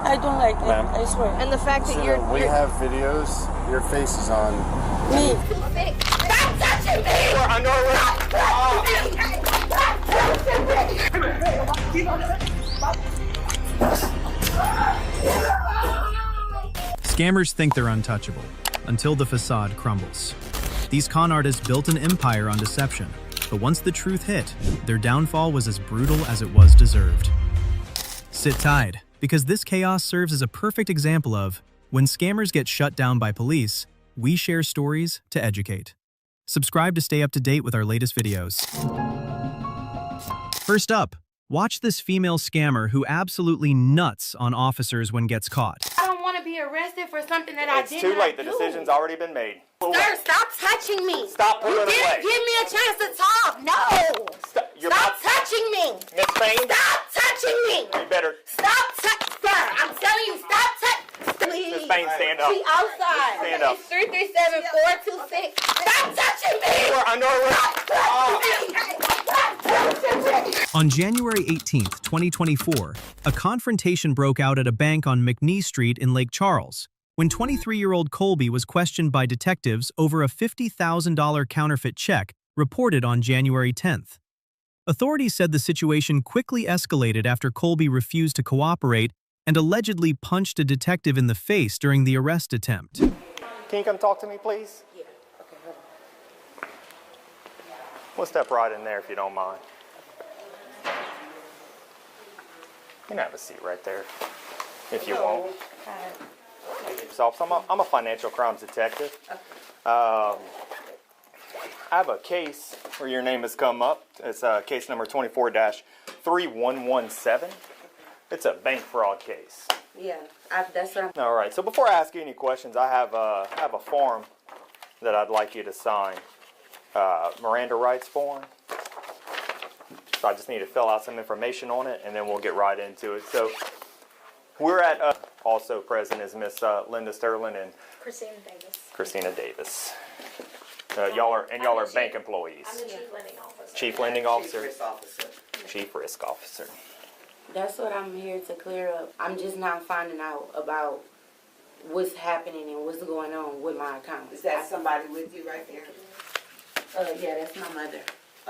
I don't like it. I swear. And the fact that we have videos. Your face is on. Me. Stop touching me! We're under arrest. Scammers think they're untouchable until the facade crumbles. These con artists built an empire on deception, but once the truth hit, their downfall was as brutal as it was deserved. Sit tight, because this chaos serves as a perfect example of when scammers get shut down by police, we share stories to educate. Subscribe to stay up to date with our latest videos. First up, watch this female scammer who absolutely nuts on officers when gets caught. I don't want to be arrested for something that I did not do. It's too late. The decision's already been made. Sir, stop touching me. Stop pulling away. You didn't give me a chance to talk. No. Stop touching me. Miss Fain. Stop touching me. You better. Stop touching. Sir, I'm telling you, stop touching. Miss Fain, stand up. She outside. Stand up. It's 337-426. Stop touching me. You are under arrest. On January 18th, 2024, a confrontation broke out at a bank on McNee Street in Lake Charles, when 23-year-old Colby was questioned by detectives over a $50,000 counterfeit check reported on January 10th. Authorities said the situation quickly escalated after Colby refused to cooperate and allegedly punched a detective in the face during the arrest attempt. Can you come talk to me, please? Yeah. Okay, hold on. We'll step right in there if you don't mind. You can have a seat right there if you want. So I'm a financial crimes detective. I have a case where your name has come up. It's case number 24-3117. It's a bank fraud case. Yeah, that's what I'm... All right, so before I ask you any questions, I have a form that I'd like you to sign. Miranda rights form. So I just need to fill out some information on it, and then we'll get right into it. So we're at, also present is Miss Linda Sterling and Christina Davis. Y'all are bank employees. I'm the chief lending officer. Chief lending officer. Chief risk officer. That's what I'm here to clear up. I'm just not finding out about what's happening and what's going on with my account. Is that somebody with you right there? Yeah, that's my mother.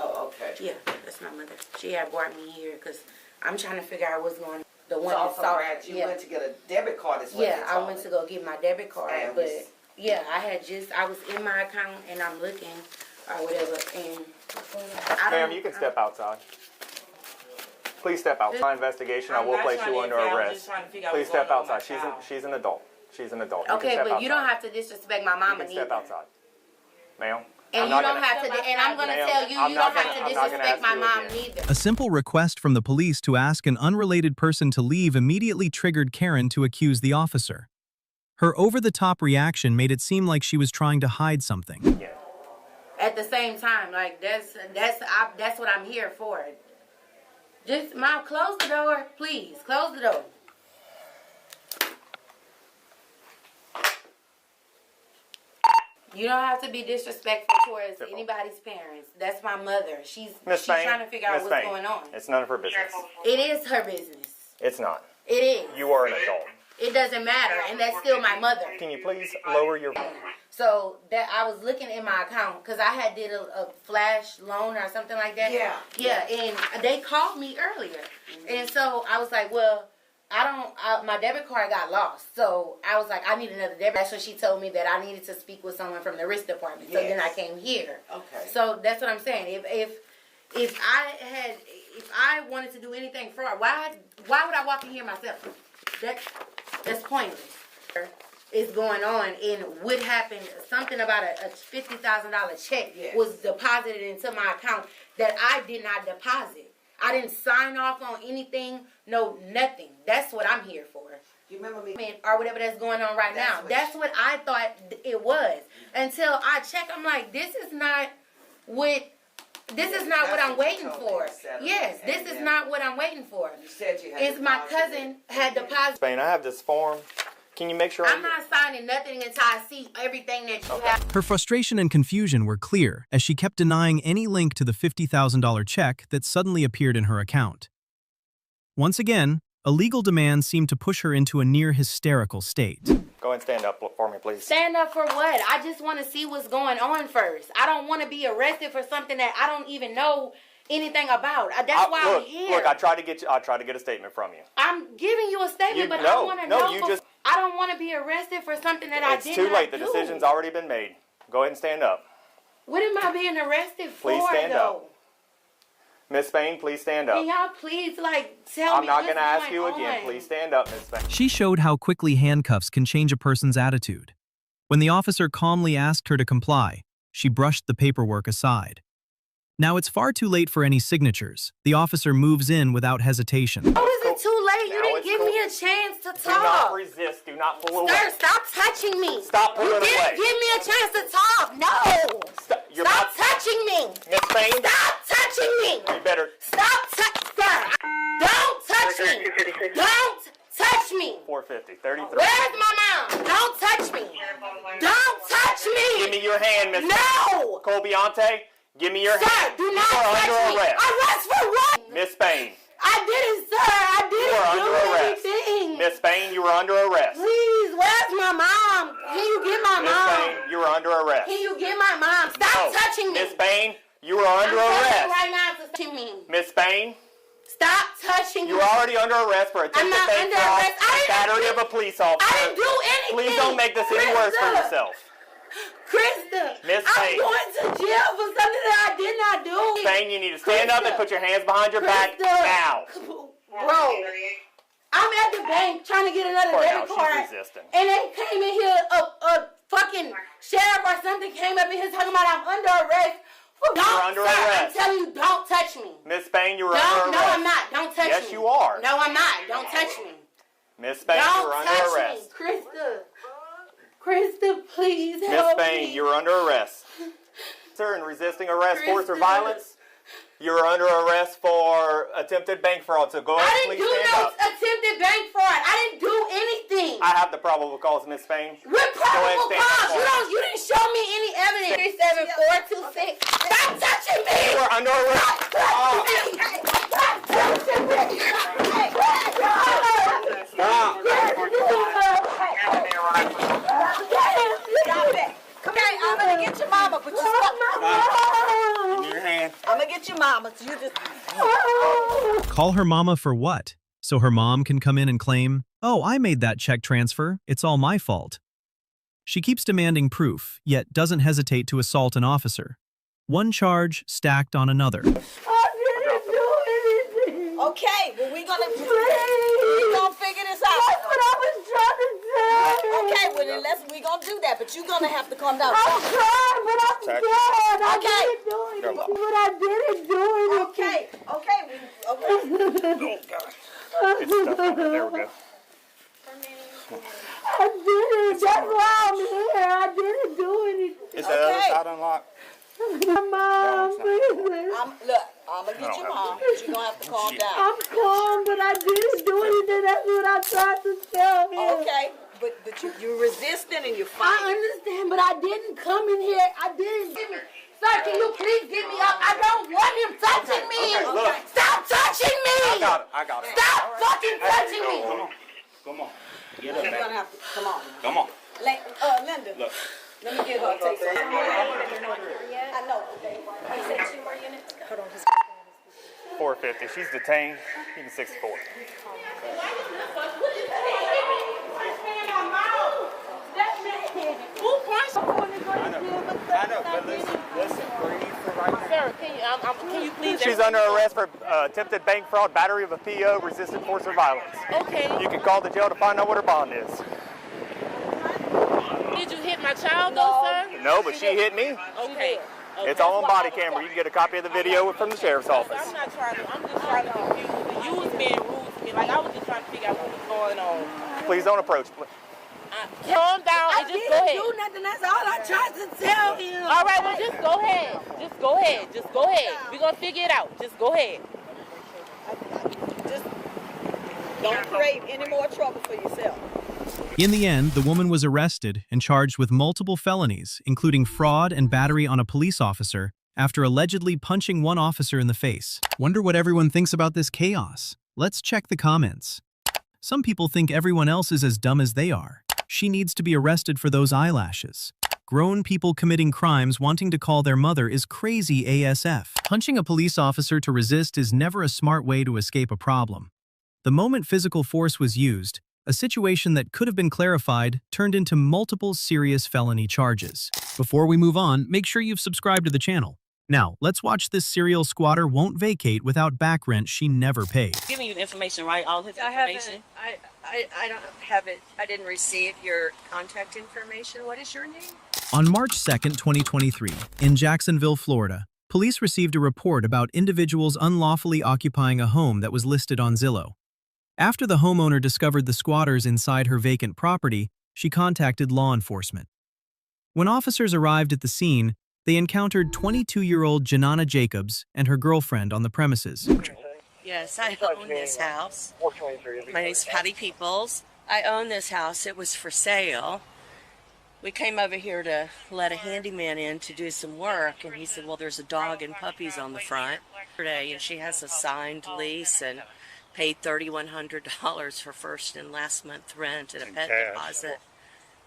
Oh, okay. Yeah, that's my mother. She had brought me here because I'm trying to figure out what's going on. The one So that saw right, you went to get a debit card is what Yeah, you I told went me. to go get my debit card, And but we- yeah, I was in my account and I'm looking or whatever, and I Ma'am, don't- you can step outside. Please step outside. My investigation, I will place you under arrest. Please step outside. She's an adult. She's an adult. Okay, but you don't have to disrespect my You mama can step neither. outside. Ma'am. And you don't have to, and I'm going to tell you, I'm you not don't gonna- have to I'm not gonna disrespect my ask you mom again. neither. A simple request from the police to ask an unrelated person to leave immediately triggered Karen to accuse the officer. Her over-the-top reaction made it seem like she was trying to hide something. Yeah. At the same time, like that's what I'm here for. Just Mom, close the door, please. Close the door. You don't have to be disrespectful towards anybody's parents. That's my mother. She's trying to figure out what's going on. It's none of her business. It is her business. It's not. It is. You are an adult. It doesn't matter, and that's still my mother. Can you please lower your... So that I was looking in my account because I had did a flash loan or something like that. Yeah. Yeah, and they called me earlier, and so I was like, well, my debit card got lost, so I was like, I need another debit. That's when she told me that I needed to speak with someone from the risk department. So then I came here. Okay. So that's what I'm saying. If I wanted to do anything fraud, why would I walk in here myself? That's pointless. Is going on, and what happened, something about a $50,000 check was deposited into my account that I did not deposit. I didn't sign off on anything, no nothing. That's what I'm here for. You remember me? Or whatever that's going on right now. That's what I thought it was. Until I check, I'm like, this is not what I'm waiting for. Yes, this is not what I'm waiting for. You said you had It's my cousin had deposited. Spain, I have this form. Can you make sure... I'm not signing nothing until I see everything that you have. Her frustration and confusion were clear as she kept denying any link to the $50,000 check that suddenly appeared in her account. Once again, A legal demand seemed to push her into a near hysterical state. Go ahead and stand up for me, please. Stand up for what? I just want to see what's going on first. I don't want to be arrested for something that I don't even know anything about. That's why I'm here. Look, I tried to get a statement from you. I'm giving you a statement, but I want to know. I don't want to be arrested for something that I did not do. It's too late. The decision's already been made. Go ahead and stand up. What am I being arrested for, Please stand though? up. Miss Spain, please stand up. Can y'all please, tell me I'm not going to ask you again. Please stand up, Miss Spain. She showed how quickly handcuffs can change a person's attitude. When the officer calmly asked her to comply, she brushed the paperwork aside. Now it's far too late for any signatures. The officer moves in without hesitation. How is it too late? You didn't give me a chance to talk. Do not resist. Do not pull away. Sir, stop touching me. Stop pulling away. You didn't give me a chance to talk. No. Stop touching me. Miss Spain. Stop touching me. You better. Stop sir. Don't touch me. Don't touch me. 450, 33. Where's my mom? Don't touch me. Don't touch me. Give me your hand, Miss. No. Colbiante, give me your Sir, hand. do not touch me. Arrest. Arrest for what? Miss Spain. I didn't, sir. I didn't do anything. Miss Spain, you were under arrest. Please, where's my mom? Can you get my Miss mom? Spain, you were under arrest. Can you get my mom? Stop touching me. Miss Spain, you were under arrest. Right now, touching me. Miss Spain, stop touching me. you were already under arrest for attempted bank fraud and battery of a police officer. I didn't do anything. Please don't make this any worse for yourself. Krista, Miss I'm Spain. going to jail for something that I did not do. Miss Spain, you need to stand up and put your hands behind your back now. Bro, I'm at the bank trying to get another debit card. She's resisting. And they came in here, a fucking sheriff or something came up in here talking about I'm under arrest. You're under arrest. I'm telling you, don't touch me. Miss Spain, you were under arrest. No, I'm not. Don't touch me. Yes, you are. No, I'm not. Don't touch me. Miss Spain, you were under arrest. Don't touch me. Krista, please help Miss Spain, me. you were under arrest. Sir, in resisting arrest, force, or violence, you were under arrest for attempted bank fraud. So go ahead, please stand up. I didn't do no attempted bank fraud. I didn't do anything. I have the probable cause, Miss Spain. What probable cause? You didn't show me any evidence. 37426. Stop touching me. You were under arrest. Stop touching me. Okay, I'm gonna get your mama, but you stop. Give me your hand. I'm gonna get your mama. So you just. Call her mama for what? So her mom can come in and claim, "Oh, I made that check transfer. It's all my fault." She keeps demanding proof, yet doesn't hesitate to assault an officer. One charge stacked on another. I didn't do anything. Okay, well we gonna figure this out. That's what I was trying to say. Okay, well then we gonna do that, but you're gonna have to calm down. I'm trying, but I'm scared. Okay. I didn't do anything, but I didn't do anything. Okay. Oh, God. It's stuff on it. There we go. I didn't. That's why I'm here. I didn't do anything. Is that other side unlocked? Mom, please. I'm gonna get your mom, but you're gonna have to calm down. I'm calm, but I didn't do anything. That's what I tried to tell him. Okay, but you're resisting and you're I fighting. understand, but I didn't come in here. I didn't get me. Sir, can you please get me up? I don't want him touching me. look. Stop touching me. I got it. Stop fucking touching me. Come on. You're gonna have to come on. Come on. Linda. Look. Let me get her a taste. I know. You said 2 more units? Hold on. 450. She's detained. You can 64. I know, but listen, breathe for right now. Sir, can you please? She's under arrest for attempted bank fraud, battery of a PO, resisted force or violence. Okay. You can call the jail to find out what her bond is. Did you hit my child, though, sir? No, but she hit me. Okay. It's all on body camera. You can get a copy of the video from the sheriff's office. I'm just trying to confuse you. You was being rude to me. Like, I was just trying to figure out what was going on. Please don't approach. Calm down and just go ahead. I didn't do nothing. That's all I tried to tell him. All right, well, just go ahead. Just go ahead. Just go ahead. We're going to figure it out. Just go ahead. Just don't create any more trouble for yourself. In the end, the woman was arrested and charged with multiple felonies, including fraud and battery on a police officer, after allegedly punching one officer in the face. Wonder what everyone thinks about this chaos. Let's check the comments. Some people think everyone else is as dumb as they are. She needs to be arrested for those eyelashes. Grown people committing crimes wanting to call their mother is crazy ASF. Punching a police officer to resist is never a smart way to escape a problem. The moment physical force was used, a situation that could have been clarified turned into multiple serious felony charges. Before we move on, make sure you've subscribed to the channel. Now, let's watch this serial squatter won't vacate without back rent she never paid. Giving you the information, right? All his information. I don't have it. I didn't receive your contact information. What is your name? On March 2nd, 2023, in Jacksonville, Florida, police received a report about individuals unlawfully occupying a home that was listed on Zillow. After the homeowner discovered the squatters inside her vacant property, she contacted law enforcement. When officers arrived at the scene, they encountered 22-year-old Janana Jacobs and her girlfriend on the premises. Yes, I own this house. My name's Patty Peoples. I own this house. It was for sale. We came over here to let a handyman in to do some work, and he said, well, there's a dog and puppies on the front. And she has a signed lease and paid $3,100 for first and last month rent and a pet deposit.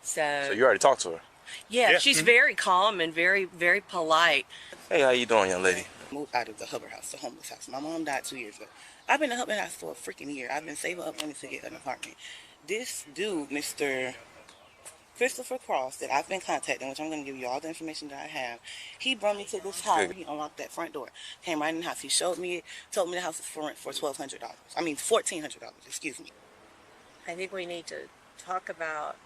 So you already talked to her? Yeah, she's very calm and very, very polite. Hey, how you doing, young lady? Moved out of the Hubbard house, the homeless house. My mom died 2 years ago. I've been in the Hubbard house for a freaking year. I've been saving up money to get an apartment. This dude, Mr. Christopher Cross, that I've been contacting, which I'm going to give you all the information that I have, he brought me to this house. He unlocked that front door. Came right in the house. He showed me it, told me the house is for rent for $1,200. I mean, $1,400, excuse me. I think we need to talk about,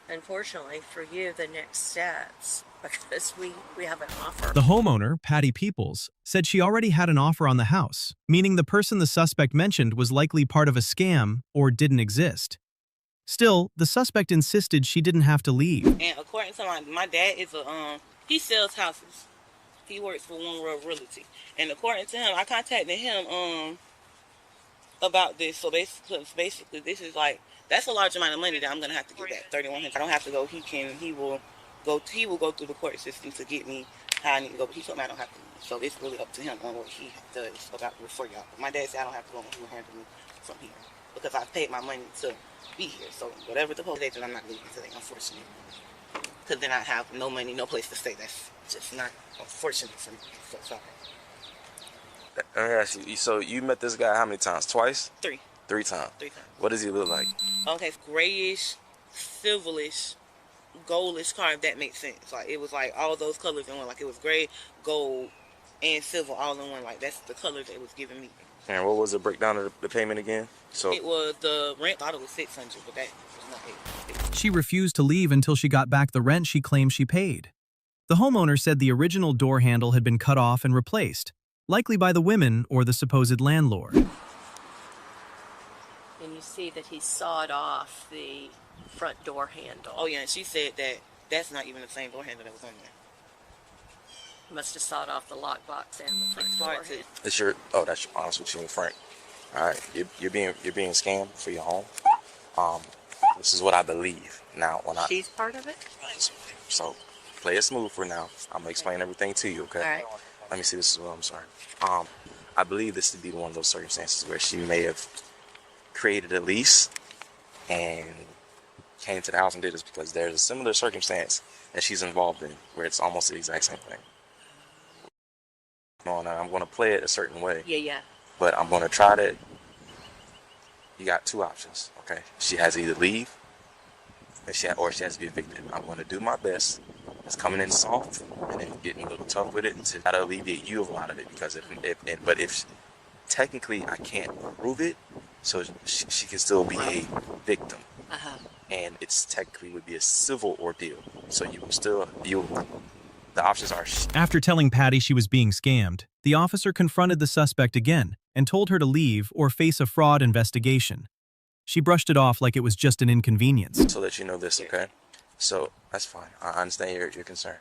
unfortunately for you, the next steps, because we have an offer. The homeowner, Patty Peoples, said she already had an offer on the house, meaning the person the suspect mentioned was likely part of a scam or didn't exist. Still, the suspect insisted she didn't have to leave. And according to my dad is he sells houses. He works for One World Realty. And according to him, I contacted him about this. So basically this is like, that's a large amount of money that I'm gonna have to get back. $3,100. I don't have to go. He will go through the court system to get me how I need to go. But he told me I don't have to leave. So it's really up to him on what he does about for y'all. But my dad said I don't have to go, and he will handle me from here because I've paid my money to be here. So whatever the post agent, I'm not leaving today, unfortunately. Because then I have no money, no place to stay. That's just not unfortunate for me. So sorry. Let me ask you, so you met this guy how many times? Twice? Three. 3 times? 3 times. What does he look like? Okay, grayish, silverish, goldish car, if that makes sense. Like, it was like all those colors in one. Like, it was gray, gold, and silver all in one. Like, that's the colors it was giving me. And what was the breakdown of the payment again? So it was the rent, I thought it was $600, but that was not it. She refused to leave until she got back the rent she claimed she paid. The homeowner said the original door handle had been cut off and replaced, likely by the women or the supposed landlord. And you see that he sawed off the front door handle. Oh yeah, and she said that that's not even the same door handle that was on there. Must have sawed off the lockbox and the front door handle. it's your that's your honest with you and Frank. All right, you're being scammed for your home. This is what I believe. Now, when she's part of it. So play it smooth for now. I'm gonna explain everything to you. Okay. All right. Let me see this as well. I'm sorry. I believe this to be one of those circumstances where she may have created a lease and came to the house and did this because there's a similar circumstance that she's involved in where it's almost the exact same thing. No, I'm going to play it a certain way. Yeah. But I'm going to try to. You got 2 options, okay? She has to either leave, or she has to be evicted. I'm going to do my best. It's coming in soft and then getting a little tough with it to try to alleviate you of a lot of it because if technically I can't prove it, so she can still be a victim. And it's technically would be a civil ordeal. So the options are. After telling Patty she was being scammed, the officer confronted the suspect again and told her to leave or face a fraud investigation. She brushed it off like it was just an inconvenience. So that you know this, okay? So that's fine. I understand your concern.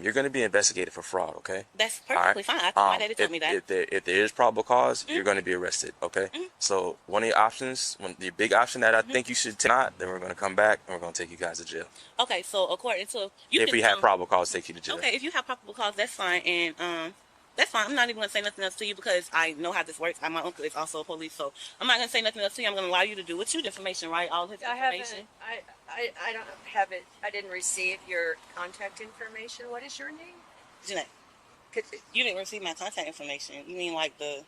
You're going to be investigated for fraud, okay? That's perfectly fine. My daddy told me that. If there is probable cause, you're going to be arrested, okay? So one of your options, the big option that I think you should take, not, then we're going to come back and we're going to take you guys to jail. Okay, so according to if we have probable cause, take you to jail. Okay, if you have probable cause, that's fine. And That's fine. I'm not even going to say nothing else to you because I know how this works. My uncle is also a police, so I'm not going to say nothing else to you. I'm going to allow you to do what you information, right? All his information. I don't have it. I didn't receive your contact information. What is your name? Jeanette, you didn't receive my contact information. You mean like the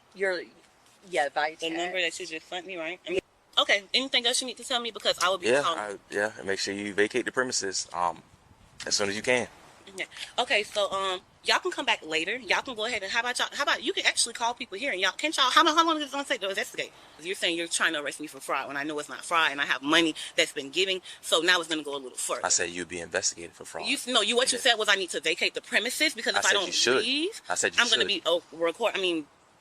by the number that you just sent me, right? I mean, okay. Anything else you need to tell me because I will be calling. And make sure you vacate the premises as soon as you can. Yeah. Okay, so y'all can come back later. Y'all can go ahead and how about you can actually call people here and y'all how long is it gonna take to investigate? You're saying you're trying to arrest me for fraud when I know it's not fraud and I have money that's been given, so now it's gonna go a little further. I said you'd be investigated for fraud. You said was I need to vacate the premises because if I don't leave, I'm gonna be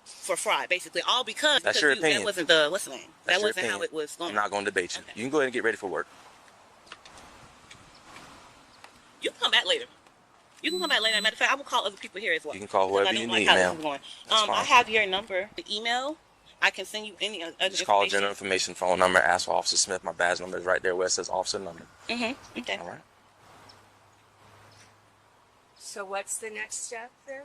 for fraud, basically. All because that's your opinion. That wasn't the what's the name? That wasn't how it was going. I'm not gonna debate you. Okay. You can go ahead and get ready for work. You can come back later. Matter of fact, I will call other people here as well. You can call whoever you need, ma'am. I have your number, the email. I can send you any other Just call general information, phone number, ask for Officer Smith. My badge number is right there where it says officer number. Okay. All right. So what's the next step then?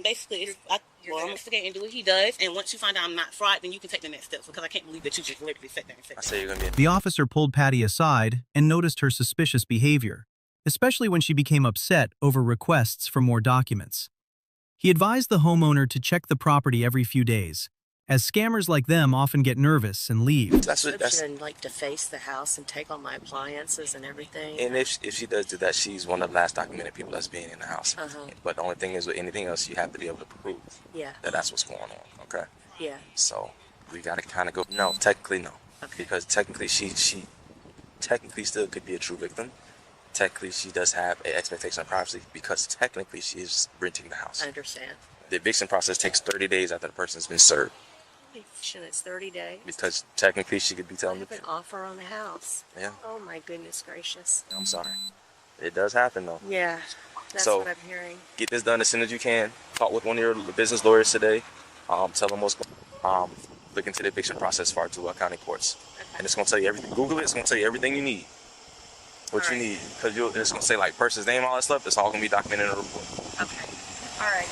Basically, I'm investigate and do what he does, and once you find out I'm not fraud, then you can take the next steps because I can't believe that you just literally sat there and said that. I say you're gonna be. The officer pulled Patty aside and noticed her suspicious behavior, especially when she became upset over requests for more documents. He advised the homeowner to check the property every few days, as scammers like them often get nervous and leave. That's like deface the house and take all my appliances and everything. And if she does do that, she's one of the last documented people that's being in the house. But the only thing is, with anything else, you have to be able to prove that that's what's going on. Okay. Yeah. So we got to kind of go. No, technically no, because technically she technically still could be a true victim. Technically, she does have an expectation of privacy because technically she is renting the house. I understand. The eviction process takes 30 days after the person's been served. Eviction, it's 30 days. Because technically she could be telling I have an offer on the house. Yeah. Oh my goodness gracious. I'm sorry. It does happen though. Yeah, that's what I'm hearing. Get this done as soon as you can. Talk with one of your business lawyers today. Tell them what's going on. Look into the eviction process for our two county courts. And it's going to tell you everything. Google it. It's going to tell you everything you need. What you need. Because it's going to say like person's name, all that stuff. It's all going to be documented in a report. Okay. All right.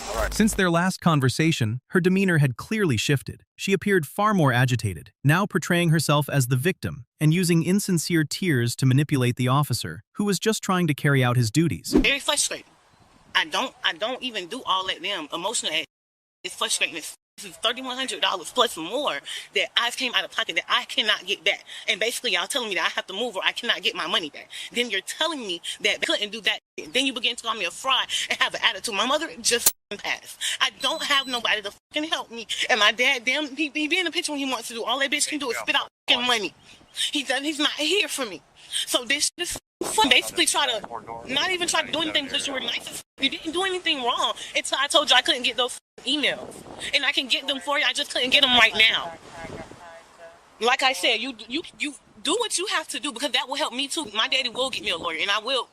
All right. Since their last conversation, her demeanor had clearly shifted. She appeared far more agitated, now portraying herself as the victim and using insincere tears to manipulate the officer, who was just trying to carry out his duties. Very frustrating. I don't even do all that damn emotional. It's frustrating. This is $3,100 plus more that I came out of pocket that I cannot get back. And basically y'all telling me that I have to move or I cannot get my money back. Then you're telling me that I couldn't do that. Then you begin to call me a fraud and have an attitude. My mother just passed. I don't have nobody to fucking help me. And my dad, he be in the picture when he wants to do. All that bitch can do is spit out fucking money. He's not here for me. So this basically not even try to do anything because you were nice as you didn't do anything wrong until I told you I couldn't get those emails. And I can get them for you. I just couldn't get them right now. Like I said, you do what you have to do because that will help me too. My daddy will get me a lawyer and I will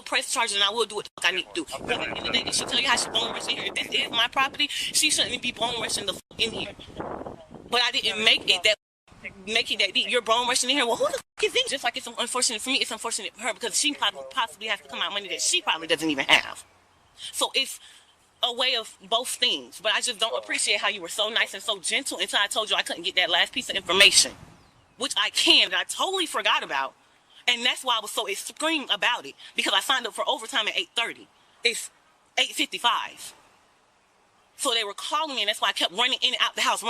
press charges and I will do what the fuck I need to do. But at the end of the day, she tell you how she's bone rushing here. If this is my property, she shouldn't be bone rushing the fuck in here. But I didn't make it that deep. You're bone rushing in here. Well, who the fuck is it? Just like it's unfortunate for me, it's unfortunate for her because she possibly has to come out money that she probably doesn't even have. So it's a way of both things. But I just don't appreciate how you were so nice and so gentle until I told you I couldn't get that last piece of information, which I can, that I totally forgot about. And that's why I was so extreme about it, because I signed up for overtime at 8:30. It's 8:55. So they were calling me, and that's why I kept running in and out the house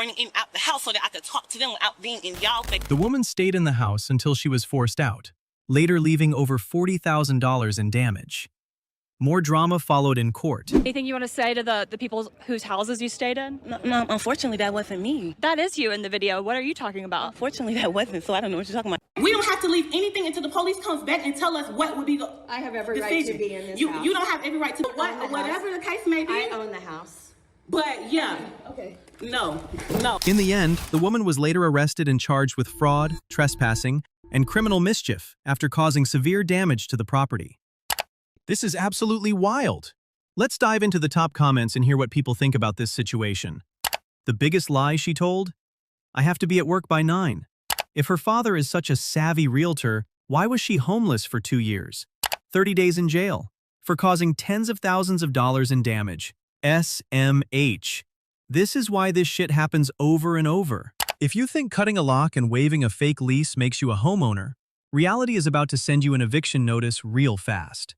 so that I could talk to them without being in y'all face. The woman stayed in the house until she was forced out, later leaving over $40,000 in damage. More drama followed in court. Anything you want to say to the people whose houses you stayed in? No, unfortunately, that wasn't me. That is you in the video. What are you talking about? Unfortunately, that wasn't, so I don't know what you're talking about. We don't have to leave anything until the police comes back and tell us what would be the I have every decision. right to be in this house. You don't have every right to whatever the case may be. I own the house. But yeah. Okay. No. In the end, the woman was later arrested and charged with fraud, trespassing, and criminal mischief after causing severe damage to the property. This is absolutely wild. Let's dive into the top comments and hear what people think about this situation. The biggest lie she told? I have to be at work by 9. If her father is such a savvy realtor, why was she homeless for 2 years? 30 days in jail for causing tens of thousands of dollars in damage. SMH. This is why this shit happens over and over. If you think cutting a lock and waiving a fake lease makes you a homeowner, reality is about to send you an eviction notice real fast.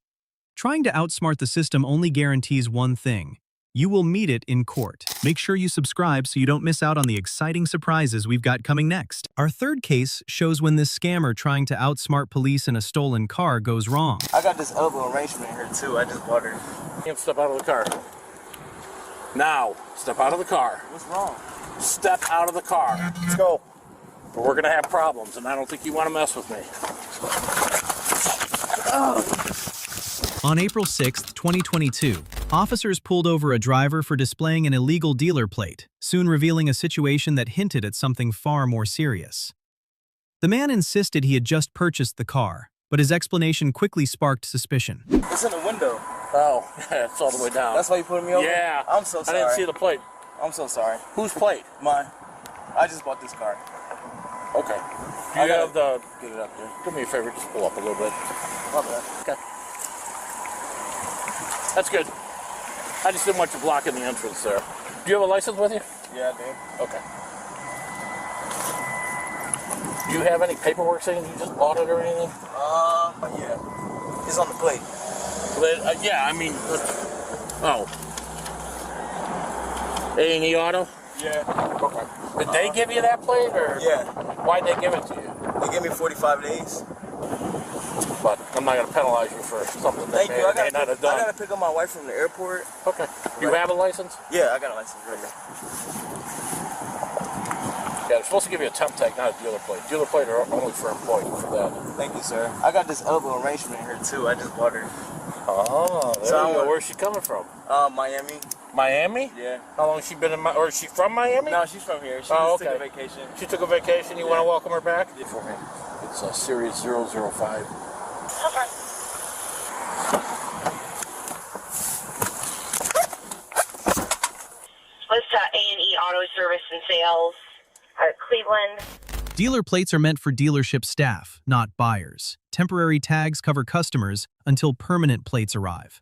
Trying to outsmart the system only guarantees one thing: you will meet it in court. Make sure you subscribe so you don't miss out on the exciting surprises we've got coming next. Our third case shows when this scammer trying to outsmart police in a stolen car goes wrong. I got this elbow arrangement here too. I just bought her. Step out of the car. Now, step out of the car. What's wrong? Step out of the car. Let's go. But we're gonna have problems, and I don't think you want to mess with me. On April 6, 2022, officers pulled over a driver for displaying an illegal dealer plate, soon revealing a situation that hinted at something far more serious. The man insisted he had just purchased the car, but his explanation quickly sparked suspicion. It's in the window. Oh, yeah, it's all the way down. That's why you put me over? Yeah. I'm so sorry. I didn't see the plate. I'm so sorry. Whose plate? Mine. I just bought this car. Okay. Do you have the... Get it up there. Do me a favor, just pull up a little bit. My bad. Okay. That's good. I just didn't want you blocking the entrance there. Do you have a license with you? Yeah, I do. Okay. Do you have any paperwork saying you just bought it or anything? Yeah. It's on the plate. Yeah, I mean... Oh. A&E Auto? Yeah. Okay. Did they give you that plate, or? Yeah. Why'd they give it to you? They gave me 45 days. But I'm not going to penalize you for something that Thank you. I may not have done. I got to pick up my wife from the airport. Okay. You have a license? Yeah, I got a license right now. Yeah, they're supposed to give you a temp tag, not a dealer plate. Dealer plate are only for employees for that. Thank you, sir. I got this elbow arrangement here too. I just bought her. Oh, there you go. Where's she coming from? Miami. Miami? Yeah. How long has she been in or is she from Miami? No, she's from here. She oh, just okay. took a vacation. She took a vacation. You want to welcome her back? Yeah. For me. It's Series 005. Okay. List A&E Auto Service and Sales at Cleveland. Dealer plates are meant for dealership staff, not buyers. Temporary tags cover customers until permanent plates arrive.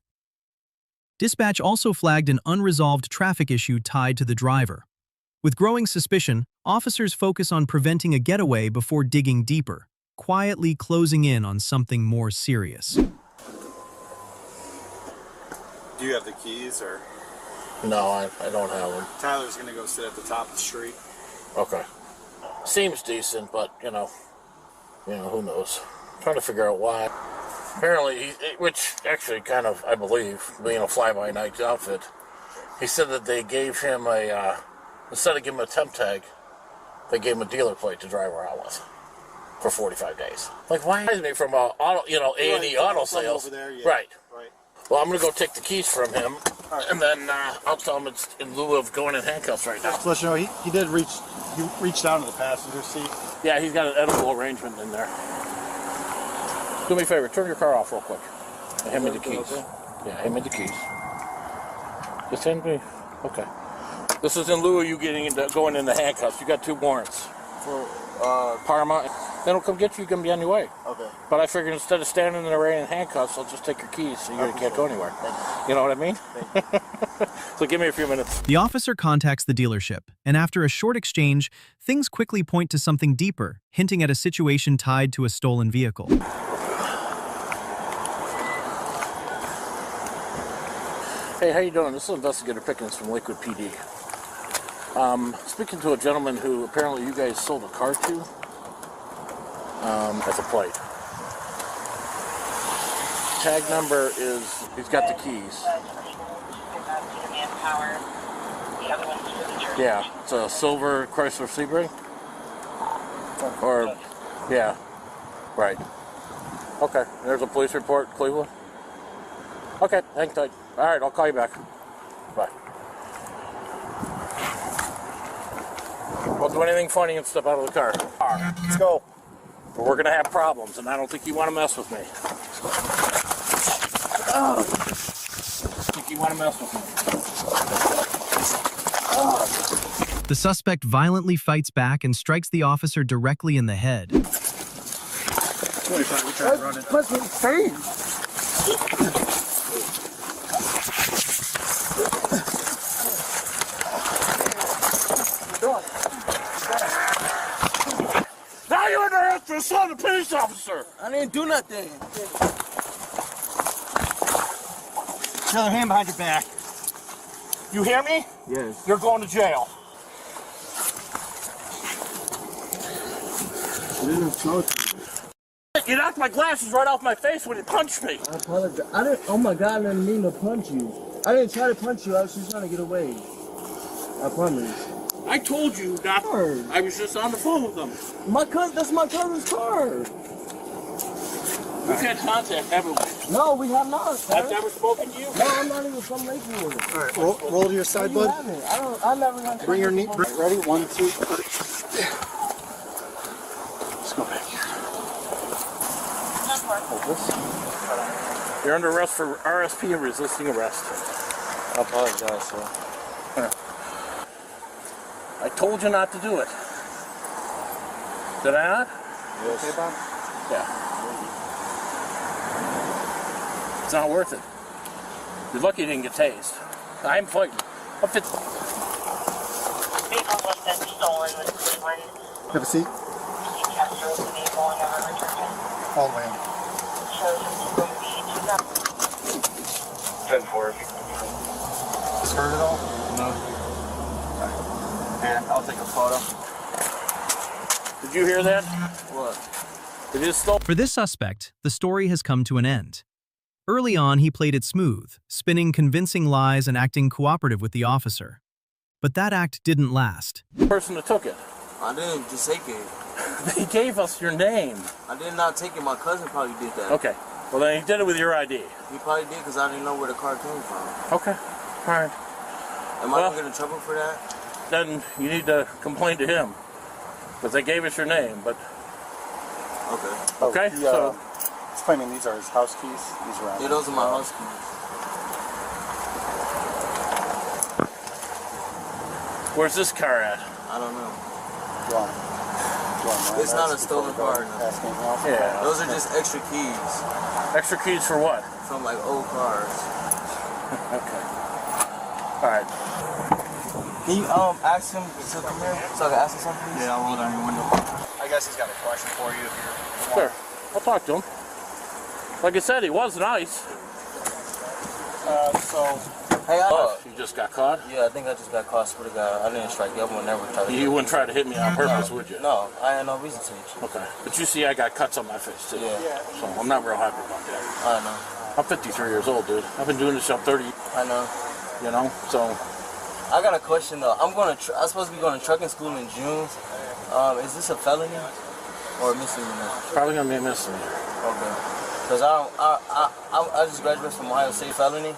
Dispatch also flagged an unresolved traffic issue tied to the driver. With growing suspicion, officers focus on preventing a getaway before digging deeper, quietly closing in on something more serious. Do you have the keys, or? No, I don't have them. Tyler's going to go sit at the top of the street. Okay. Seems decent, but, you know, who knows. I'm trying to figure out why. Apparently, which actually kind of, I believe, being a fly-by-night outfit, he said that they gave him instead of giving him a temp tag, they gave him a dealer plate to drive around with for 45 days. Like, why isn't he from A&E Auto Sales? Over there, yeah. Right. Well, I'm going to go take the keys from him, and then I'll tell him it's in lieu of going in handcuffs right now. Just to let you know, he did reach down to the passenger seat. Yeah, he's got an edible arrangement in there. Do me a favor, turn your car off real quick. And hand me the keys. Yeah, hand me the keys. Just hand me. Okay. This is in lieu of you going into handcuffs. You got 2 warrants. For Parma. Then he'll come get you. You can be on your way. Okay. But I figured instead of standing in the rain in handcuffs, I'll just take your keys so you can't go anywhere. You know what I mean? So give me a few minutes. The officer contacts the dealership, and after a short exchange, things quickly point to something deeper, hinting at a situation tied to a stolen vehicle. Hey, how you doing? This is Investigator Pickens from Lakewood PD. Speaking to a gentleman who apparently you guys sold a car to. That's a plate. Tag number is, he's got the keys. Yeah, it's a silver Chrysler Sebring. Or, yeah, right. Okay, there's a police report, Cleveland. Okay, hang tight. All right, I'll call you back. Bye. Don't do anything funny and step out of the car. Let's go. We're going to have problems, and I don't think you want to mess with me. I think you want to mess with me. The suspect violently fights back and strikes the officer directly in the head. 25, we tried to run it. What's his face? calling the police officer. I didn't do nothing. Another hand behind your back. You hear me? Yes. You're going to jail. I didn't touch you. You knocked my glasses right off my face when you punched me. I apologize. I didn't. Oh my God! I didn't mean to punch you. I didn't try to punch you. I was just trying to get away. I promise. I told you not. I was just on the phone with them. My cousin. That's my cousin's car. We've had contact, haven't we? No, we have not. Sir. I've never spoken to you. No, I'm not even from Lakewood. All right, roll to your side, bud. I never got. Bring your knee. Ready? 1, 2, 3. Let's go back here. Hold this. You're under arrest for RSP and resisting arrest. I apologize, sir. I told you not to do it. Did I not? Yes. Okay, Bob? Yeah. It's not worth it. You're lucky you didn't get tased. I'm fighting. Vehicles have been stolen with Cleveland. Have a seat. He captured the vehicle and never returned it. All the way in. Shows it's going to be 10-4. Is hurt at all? No. Yeah, I'll take a photo. Did you hear that? What? It is stolen. For this suspect, the story has come to an end. Early on, he played it smooth, spinning convincing lies and acting cooperative with the officer. But that act didn't last. The person that took it. I didn't just take it. They gave us your name. I did not take it. My cousin probably did that. Okay. Well, then he did it with your ID. He probably did because I didn't know where the car came from. Okay. All right. Am I going to get in trouble for that? Then you need to complain to him. Because they gave us your name, but... Okay. Okay, so... It's claiming these are his house keys. These are Yeah, those are my house keys. Where's this car at? I don't know. It's not a stolen car. No. Yeah. Those are just extra keys. Extra keys for what? From like old cars. Okay. All right. Can you ask him to come here so I can ask him something? Yeah, I'll roll down your window. I guess he's got a question for you if you're... Sure. I'll talk to him. Like I said, he was nice. Hey, you just got caught? Yeah, I think I just got caught. Swear to God, I didn't strike you. I would never try to. You wouldn't try to hit me on purpose, would you? No, I had no reason to hit you. Okay. But you see, I got cuts on my face, too. Yeah. So I'm not real happy about that. I know. I'm 53 years old, dude. I've been doing this job 30. I know. You know, so... I got a question, though. I'm supposed to be going to trucking school in June. Is this a felony or a misdemeanor? Probably going to be a misdemeanor. Okay. Because I just graduated from Ohio State felony.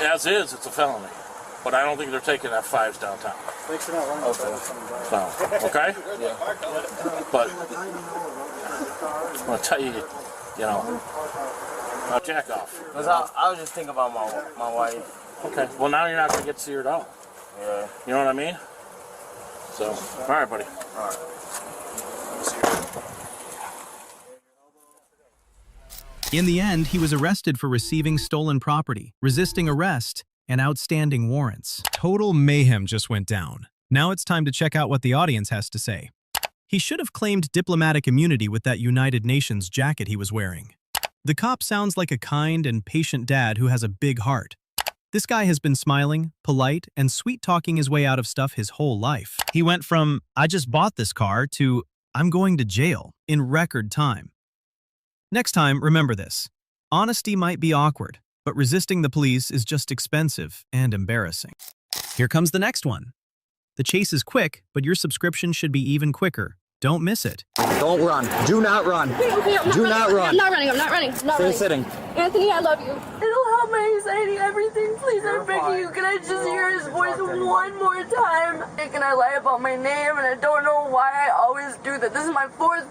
As is, it's a felony. But I don't think they're taking F5s downtown. Thanks for not running. Okay. So, okay? Yeah. But I'm going to tell you, you know, I'll jack off. Because I was just thinking about my wife. Okay. Well, now you're not going to get to see her at all. Yeah. You know what I mean? So, all right, buddy. All right. In the end, he was arrested for receiving stolen property, resisting arrest, and outstanding warrants. Total mayhem just went down. Now it's time to check out what the audience has to say. He should have claimed diplomatic immunity with that United Nations jacket he was wearing. The cop sounds like a kind and patient dad who has a big heart. This guy has been smiling, polite, and sweet-talking his way out of stuff his whole life. He went from, I just bought this car, to, I'm going to jail, in record time. Next time, remember this. Honesty might be awkward, but resisting the police is just expensive and embarrassing. Here comes the next one. The chase is quick, but your subscription should be even quicker. Don't miss it. Don't run. Do not run. Do not run. I'm not running. I'm not running. I'm not Stay running. sitting. Anthony, I love you. It'll help my anxiety, everything. Please, I'm begging you. Can I just hear his voice one more time? Can I lie about my name? And I don't know why I always do that. This is my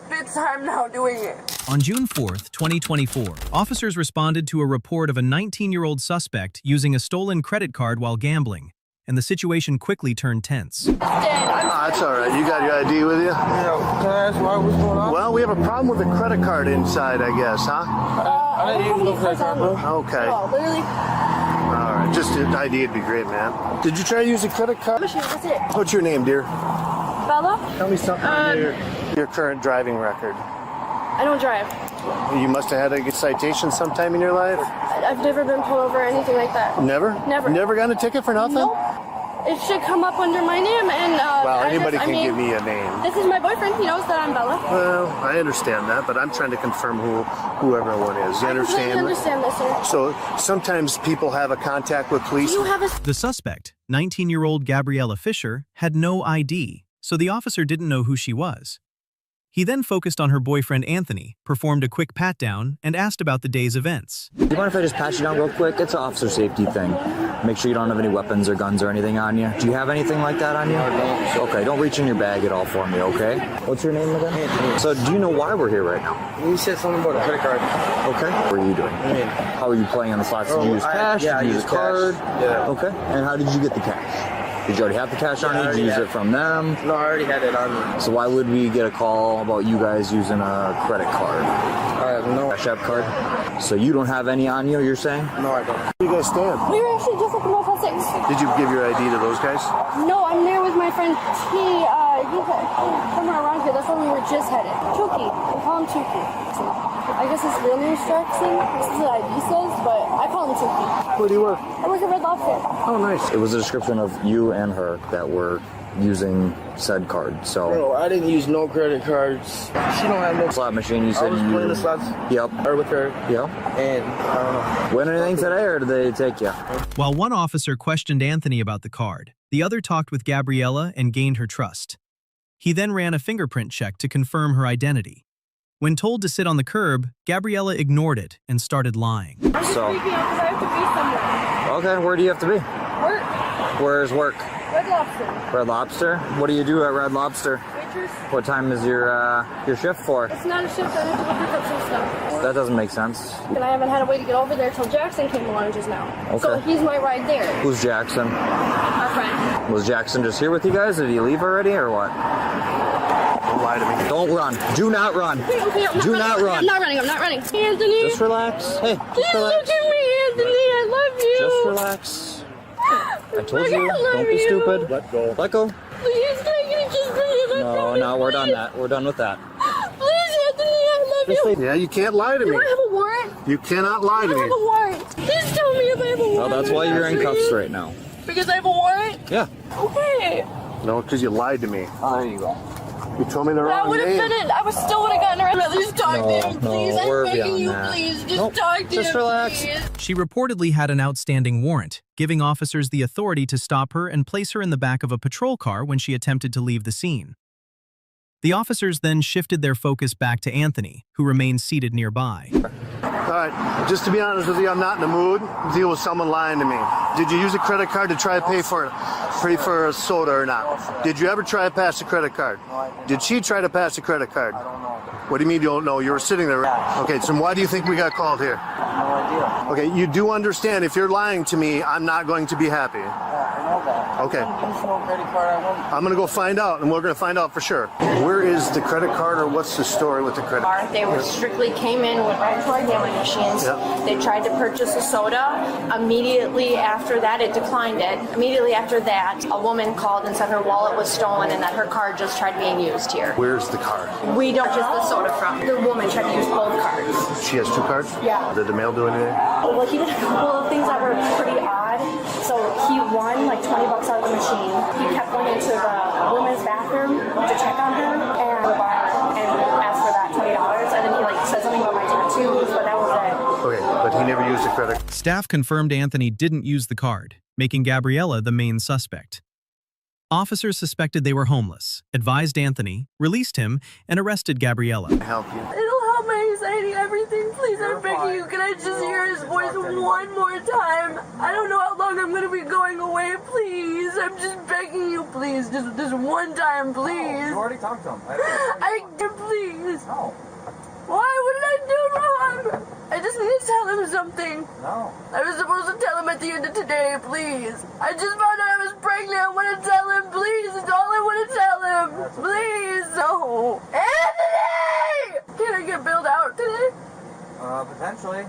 fifth time now doing it. On June 4th, 2024, officers responded to a report of a 19-year-old suspect using a stolen credit card while gambling, and the situation quickly turned tense. That's all right. You got your ID with you? Yeah. Can I ask what's going on? Well, we have a problem with the credit card inside, I guess, huh? I didn't use no credit card, bro. Okay. Oh, literally. All right. Just an ID would be great, man. Did you try to use a credit card? That's it. What's your name, dear? Bella? Tell me something on your Your current driving record. I don't drive. You must have had a citation sometime in your life? I've never been pulled over or anything like that. Never? Never. Never gotten a ticket for nothing? Nope. It should come up under my name and well, anybody address. can give me a name. This is my boyfriend. He knows that I'm Bella. Well, I understand that, but I'm trying to confirm who everyone is. You I understand? understand this, sir. So sometimes people have a contact with police. Do you have a... The suspect, 19-year-old Gabriella Fisher, had no ID, so the officer didn't know who she was. He then focused on her boyfriend Anthony, performed a quick pat-down, and asked about the day's events. Do you mind if I just pat you down real quick? It's an officer safety thing. Make sure you don't have any weapons or guns or anything on you. Do you have anything like that on you? No. Okay, don't reach in your bag at all for me, okay? What's your name again? Anthony. So do you know why we're here right now? You said something about a credit card. Okay. What are you doing? How are you playing on the slots? Did you use cash? Yeah, Did you I use used card? cash. Yeah. Okay. And how did you get the cash? Did you already have the cash on you? Did you use it from them? No, I already had it on me. So why would we get a call about you guys using a credit card? No. Cash App card? So you don't have any on you, you're saying? No, I don't. Where you guys stand? We were actually just at the Motel 6. Did you give your ID to those guys? No, I'm there with my friend T. He's somewhere around here. That's where we were just headed. Chucky. We call him Chucky. I guess his real name is Jackson. This is what ID says, but I call him Chucky. Where do you work? I work at Red Lobster. Oh, nice. It was a description of you and her that were using said card, so... No, I didn't use no credit cards. She don't have no... Slot machine, you said I was playing the slots. Yep. Or with her. Yep. And, I don't know. Win anything today, or did they take you? While one officer questioned Anthony about the card, the other talked with Gabriella and gained her trust. He then ran a fingerprint check to confirm her identity. When told to sit on the curb, Gabriella ignored it and started lying. I'm just freaking out because I have to be somewhere. Okay, where do you have to be? Work. Where's work? Red Lobster. Red Lobster? What do you do at Red Lobster? Waitress. What time is your shift for? It's not a shift. I have to go pick up some stuff. That doesn't make sense. And I haven't had a way to get over there till Jackson came along just now. Okay. So he's my ride there. Who's Jackson? Our friend. Was Jackson just here with you guys? Did he leave already, or what? Don't lie to me. Don't run. Do not run. Okay, Do not run. I'm not running. I'm not running. Anthony. Just relax. Hey, Please just relax. look at me, Anthony. I love you. Just relax. I told you, don't be stupid. Let go. Let go. Please, can I get a kiss from you? No, we're done that. We're done with that. Please, Anthony, I love you. Yeah, you can't lie to me. Do I have a warrant? You cannot lie to I have me. a warrant. Please tell me if I have a warrant. Well, that's why you're in cuffs right now. Because I have a warrant? Yeah. Okay. No, because you lied to me. Oh, there you go. You told me the But I wrong would have name. been in. I would still would have gotten arrested. At least talk to him, please. I'm we're begging beyond you, that. please. Just Nope, talk to just him, relax. please. She reportedly had an outstanding warrant, giving officers the authority to stop her and place her in the back of a patrol car when she attempted to leave the scene. The officers then shifted their focus back to Anthony, who remained seated nearby. All right, just to be honest with you, I'm not in the mood to deal with someone lying to me. Did you use a credit card to try to pay for a soda or not? Did you ever try to pass a credit card? Did she try to pass a credit card? What do you mean you don't know? You were sitting there. Okay, so why do you think we got called here? No idea. Okay, you do understand if you're lying to me, I'm not going to be happy. Yeah, I know that. Okay. I didn't use no credit card. I won't. I'm going to go find out, and we're going to find out for sure. Where is the credit card, or what's the story with the credit card? They were strictly came in with right to our gambling machines. Yep. They tried to purchase a soda. Immediately after that, it declined it. Immediately after that, a woman called and said her wallet was stolen and that her card just tried being used here. Where's the card? We don't just the soda from. The woman tried to use both cards. She has two cards? Yeah. Did the mail do anything? Well, he did a couple of things that were pretty odd. So he won like $20 out of the machine. He kept going into the women's bathroom to check on her and asked for that $20. And then he said something about my tattoos, but that was it. Okay, but he never used the credit. Staff confirmed Anthony didn't use the card, making Gabriella the main suspect. Officers suspected they were homeless, advised Anthony, released him, and arrested Gabriella. Help you. It'll help my anxiety, everything. Please, I'm begging you. Can I just hear his voice one more time? I don't know how long I'm going to be going away. Please, I'm just begging you, please. Just one time, please. No, you already talked to him. Please. No. Why? What did I do wrong? I just need to tell him something. No. I was supposed to tell him at the end of today, please. I just found out I was pregnant. I want to tell him, please. It's all I want to tell him. Please. No. Anthony! Can I get billed out today? Potentially.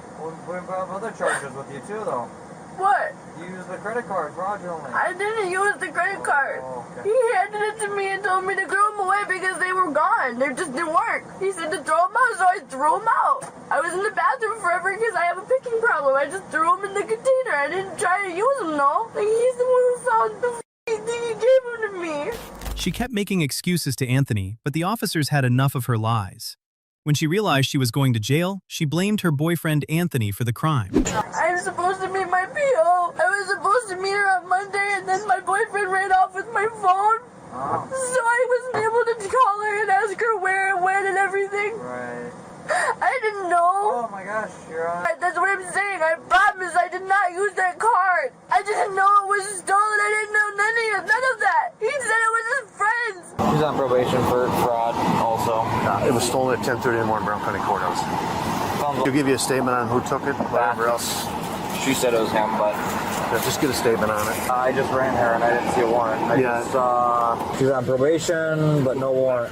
We have other charges with you too, though. What? You used the credit card fraudulently. I didn't use the credit card. Oh, okay. He handed it to me and told me to throw them away because they were gone. They just didn't work. He said to throw them out, so I threw them out. I was in the bathroom forever because I have a picking problem. I just threw them in the container. I didn't try to use them, though. Like, he's the one who found the thing. He gave them to me. She kept making excuses to Anthony, but the officers had enough of her lies. When she realized she was going to jail, she blamed her boyfriend Anthony for the crime. I'm supposed to meet my PO. I was supposed to meet her on Monday, and then my boyfriend ran off with my phone. Oh. So I wasn't able to call her and ask her where and when and everything. Right. I didn't know. Oh my gosh, you're on. That's what I'm saying. I promise I did not use that card. I didn't know it was stolen. I didn't know none of that. He said it was his friends. She's on probation for fraud also. It was stolen at 10:30 in the morning, Brown County Courthouse. She'll give you a statement on who took it, whatever else. She said it was him, but Yeah, just get a statement on it. I just ran her and I didn't see a warrant. I just saw she's on probation, but no warrant.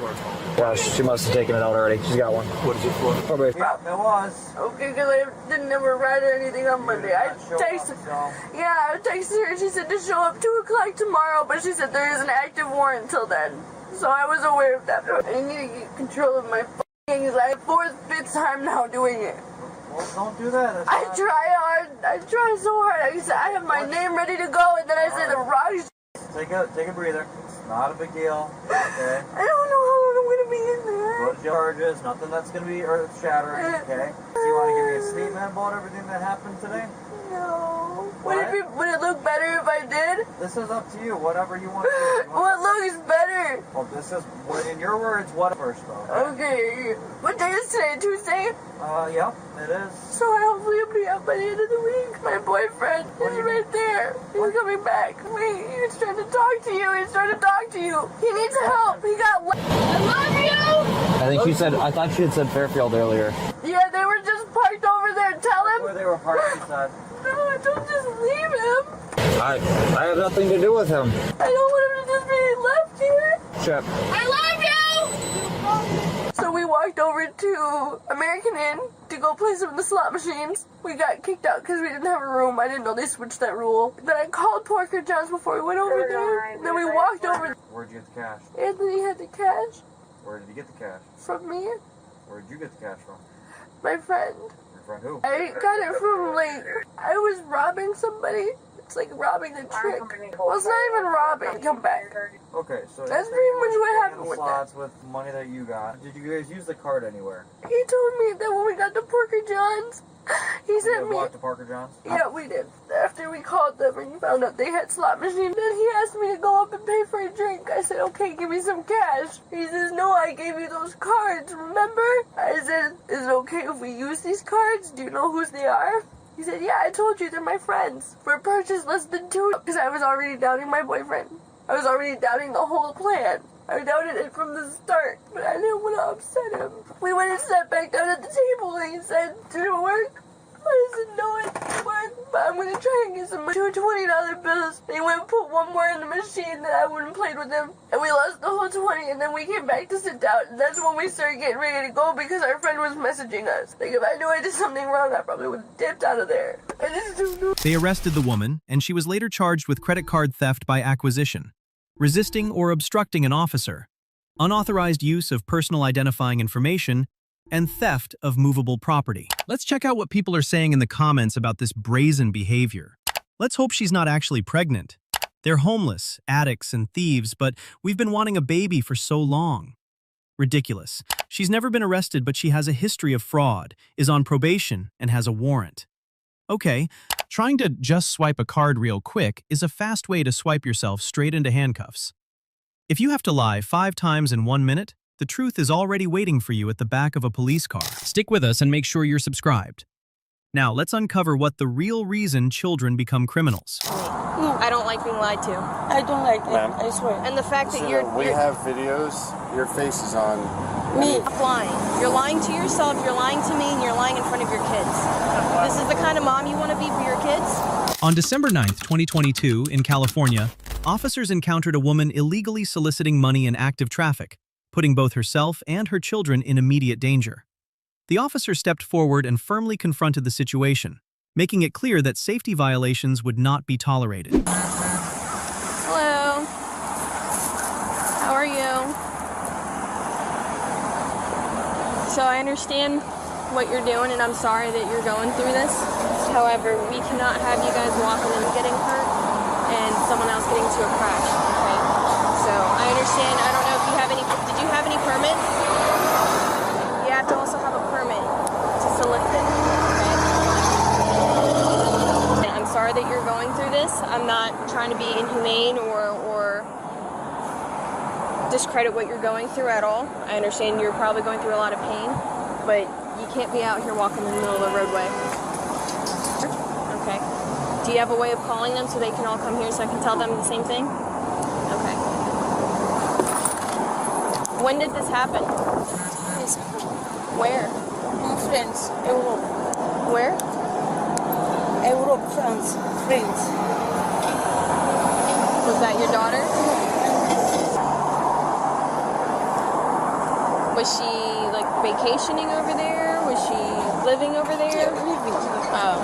Yeah, she must have taken it out already. She's got one. What is it for? Probation. Yeah, it was. Okay, because I didn't ever write or anything on Monday. I texted her and she said to show up 2 o'clock tomorrow, but she said there is an active warrant until then. So I was aware of that. I need to get control of my anxiety. 4th, 5th time now doing it. Well, don't do that. I try hard. I try so hard. I have my name ready to go, and then I say the wrong shit. Take a breather. It's not a big deal. Okay. I don't know how long I'm going to be in there. Go to charges. Nothing that's going to be earth-shattering. Okay. So you want to give me a statement about everything that happened today? No. Would it look better if I did? This is up to you. Whatever you want to do. What looks better? Well, this is, in your words, what first, though. Okay. What day is today? Tuesday? Yep, it is. So I hopefully will be out by the end of the week. My boyfriend is right there. He's coming back. Wait, he's trying to talk to you. He's trying to talk to you. He needs help. He got I love you! I think she said, I thought she had said Fairfield earlier. Yeah, they were just parked over there. Tell him. Where they were parked, she said. No, don't just leave him. I have nothing to do with him. I don't want him to just be left here. Chip. I love you! So we walked over to American Inn to go play some of the slot machines. We got kicked out because we didn't have a room. I didn't know they switched that rule. Then I called Porker John's before we went over there. And then we walked over. Where'd you get the cash? Anthony had the cash. Where did you get the cash? From me. Where'd you get the cash from? My friend. Your friend who? I got it from, I was robbing somebody. It's like robbing a trick. Well, it's not even robbing. Come back. Okay, so that's pretty much what happened with that. Slots with money that you got. Did you guys use the card anywhere? He told me that when we got to Porker John's, he sent me. Walked to Parker John's? Yeah, we did. After we called them and found out they had slot machines, then he asked me to go up and pay for a drink. I said, okay, give me some cash. He says, no, I gave you those cards, remember? I said, is it okay if we use these cards? Do you know whose they are? He said, yeah, I told you, they're my friends. For a purchase less than 2, because I was already doubting my boyfriend. I was already doubting the whole plan. I doubted it from the start, but I didn't want to upset him. We went and sat back down at the table, and he said, did it work? I said, no, it didn't work, but I'm going to try and get some $2 $20 bills. And he went and put one more in the machine that I wouldn't play with him. And we lost the whole 20, and then we came back to sit down. And that's when we started getting ready to go because our friend was messaging us. Like, if I knew I did something wrong, I probably would have dipped out of there. I just don't know. They arrested the woman, and she was later charged with credit card theft by acquisition, resisting or obstructing an officer, unauthorized use of personal identifying information, and theft of movable property. Let's check out what people are saying in the comments about this brazen behavior. Let's hope she's not actually pregnant. They're homeless, addicts, and thieves, but we've been wanting a baby for so long. Ridiculous. She's never been arrested, but she has a history of fraud, is on probation, and has a warrant. Okay, trying to just swipe a card real quick is a fast way to swipe yourself straight into handcuffs. If you have to lie 5 times in 1 minute, the truth is already waiting for you at the back of a police car. Stick with us and make sure you're subscribed. Now, let's uncover what the real reason children become criminals. I don't like being lied to. I don't like it, I swear. And the fact that We have videos. Your face is on. Me. Stop lying. You're lying to yourself, you're lying to me, and you're lying in front of your kids. This is the kind of mom you want to be for your kids? On December 9th, 2022, in California, officers encountered a woman illegally soliciting money in active traffic, putting both herself and her children in immediate danger. The officer stepped forward and firmly confronted the situation, making it clear that safety violations would not be tolerated. Hello. How are you? So I understand what you're doing, and I'm sorry that you're going through this. However, we cannot have you guys walking and getting hurt and someone else getting into a crash, okay? So I understand. I don't know if you have any, did you have any permits? You have to also have a permit to solicit, okay? And I'm sorry that you're going through this. I'm not trying to be inhumane or discredit what you're going through at all. I understand you're probably going through a lot of pain, but you can't be out here walking in the middle of the roadway. Okay. Do you have a way of calling them so they can all come here so I can tell them the same thing? Okay. When did this happen? Where? France, Europe. Where? Europe, France, France. Was that your daughter? Was she like vacationing over there? Was she living over there? Yeah, living. Oh.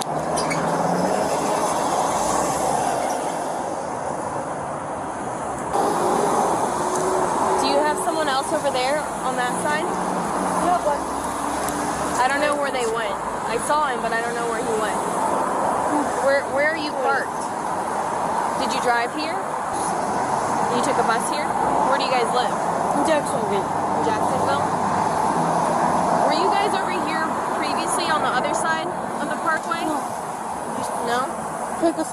Do you have someone else over there on that side? No, but I don't know where they went. I saw him, but I don't know where he went. Where are you parked? Did you drive here? You took a bus here? Where do you guys live? Jacksonville. Jacksonville? Were you guys over here previously on the other side of the parkway? No? Okay.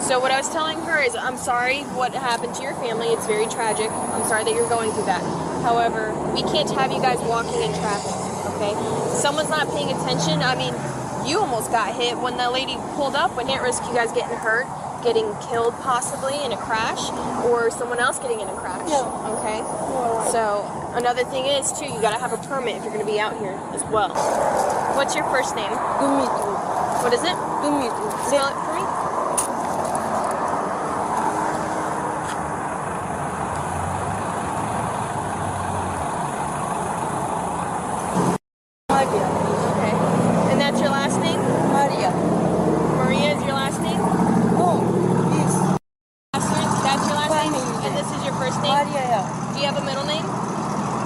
So what I was telling her is, I'm sorry what happened to your family. It's very tragic. I'm sorry that you're going through that. However, we can't have you guys walking in traffic, okay? Someone's not paying attention. I mean, you almost got hit when the lady pulled up. We can't risk you guys getting hurt, getting killed possibly in a crash, or someone else getting in a crash, okay? So another thing is, too, you gotta have a permit if you're gonna be out here as well. What's your first name? Dimitri. What is it? Dimitri. Spell it for me. Maria. Okay. And that's your last name? Maria. Maria is your last name? No, yes. That's your last name? And this is your first name? Maria, yeah. Do you have a middle name?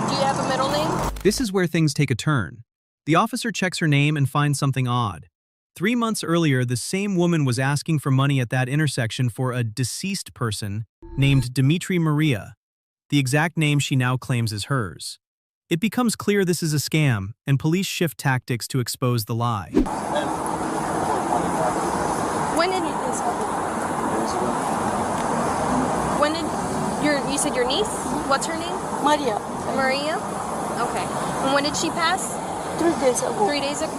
Do you have a middle name? This is where things take a turn. The officer checks her name and finds something odd. 3 months earlier, the same woman was asking for money at that intersection for a deceased person named Dimitri Maria, the exact name she now claims is hers. It becomes clear this is a scam, and police shift tactics to expose the lie. When did this happen? When did you said your niece? What's her name? Maria. Maria? Okay. And when did she pass? 3 days ago. 3 days ago?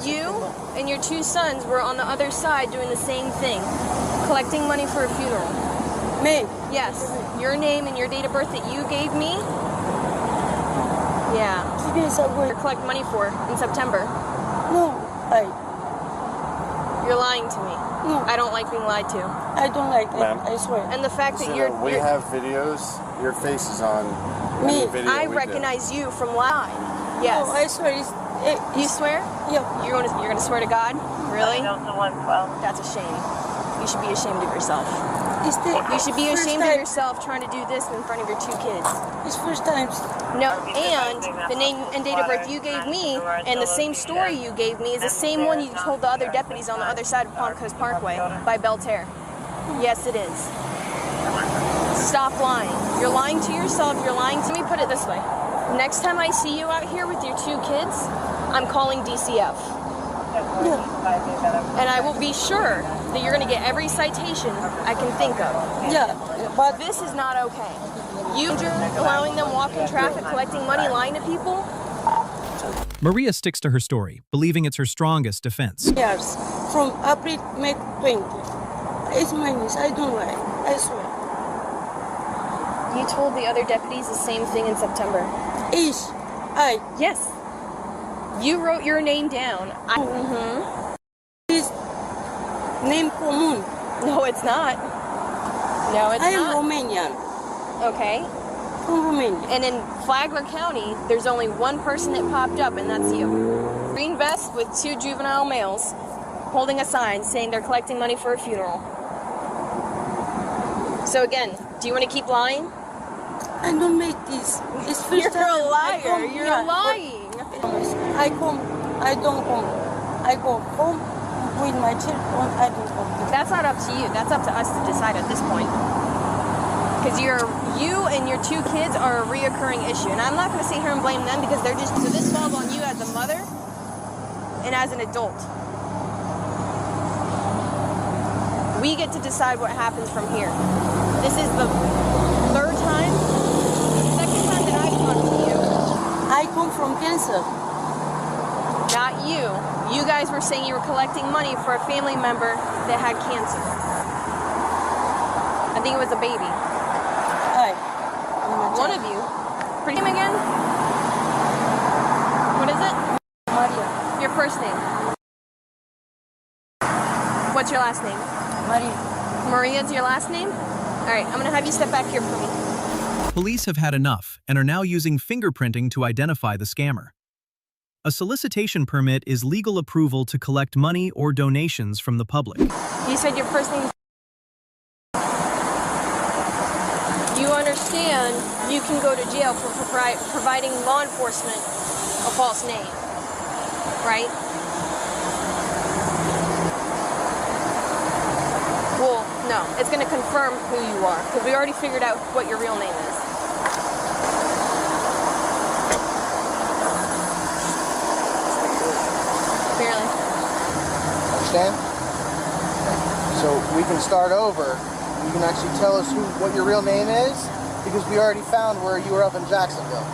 You and your 2 sons were on the other side doing the same thing, collecting money for a funeral. Me? Yes. Your name and your date of birth that you gave me? Yeah. 3 days ago. You're collecting money for in September. No, You're lying to me. No. I don't like being lied to. I don't like it, Ma'am. I swear. And the fact that We have videos. Your face is on any video I we recognize you from lying. Yes. No, I swear You swear? Yeah. You're gonna swear to God? Really? That's a shame. You should be ashamed of yourself. You should be ashamed of yourself trying to do this in front of your 2 kids. It's first time. No, and the name and date of birth you gave me and the same story you gave me is the same one you told the other deputies on the other side of Palm Coast Parkway by Belterre. Yes, it is. Stop lying. You're lying to yourself. You're lying to me. Let me put it this way. Next time I see you out here with your 2 kids, I'm calling DCF. And I will be sure that you're going to get every citation I can think of. Yeah, but this is not okay. You're allowing them walk in traffic, collecting money, lying to people. Maria sticks to her story, believing it's her strongest defense. Years from April, May 20. It's my niece. I don't lie. I swear. You told the other deputies the same thing in September. Yes. You wrote your name down. His name common. No, it's not. No, it's not. I am Romanian. Okay. From Romania. And in Flagler County, there's only one person that popped up, and that's you. Green vest with 2 juvenile males holding a sign saying they're collecting money for a funeral. So again, do you want to keep lying? I don't make this. It's first You're time a liar. You're yeah, lying. I come. I don't come. I go home with my children. I don't come. That's not up to you. That's up to us to decide at this point. Because you and your 2 kids are a reoccurring issue. And I'm not going to sit here and blame them because they're just... So this falls on you as a mother and as an adult. We get to decide what happens from here. This is the 3rd time, 2nd time that I've talked to you. I come from cancer. Not you. You guys were saying you were collecting money for a family member that had cancer. I think it was a baby. Hi. One of you. Pretty name again? What is it? Maria. Your first name. What's your last name? Maria. Maria's your last name? All right, I'm gonna have you step back here for me. Police have had enough and are now using fingerprinting to identify the scammer. A solicitation permit is legal approval to collect money or donations from the public. You said your first name. You understand you can go to jail for providing law enforcement a false name, right? Well, no, it's going to confirm who you are because we already figured out what your real name is. Barely. Understand? So we can start over. You can actually tell us what your real name is because we already found where you were up in Jacksonville.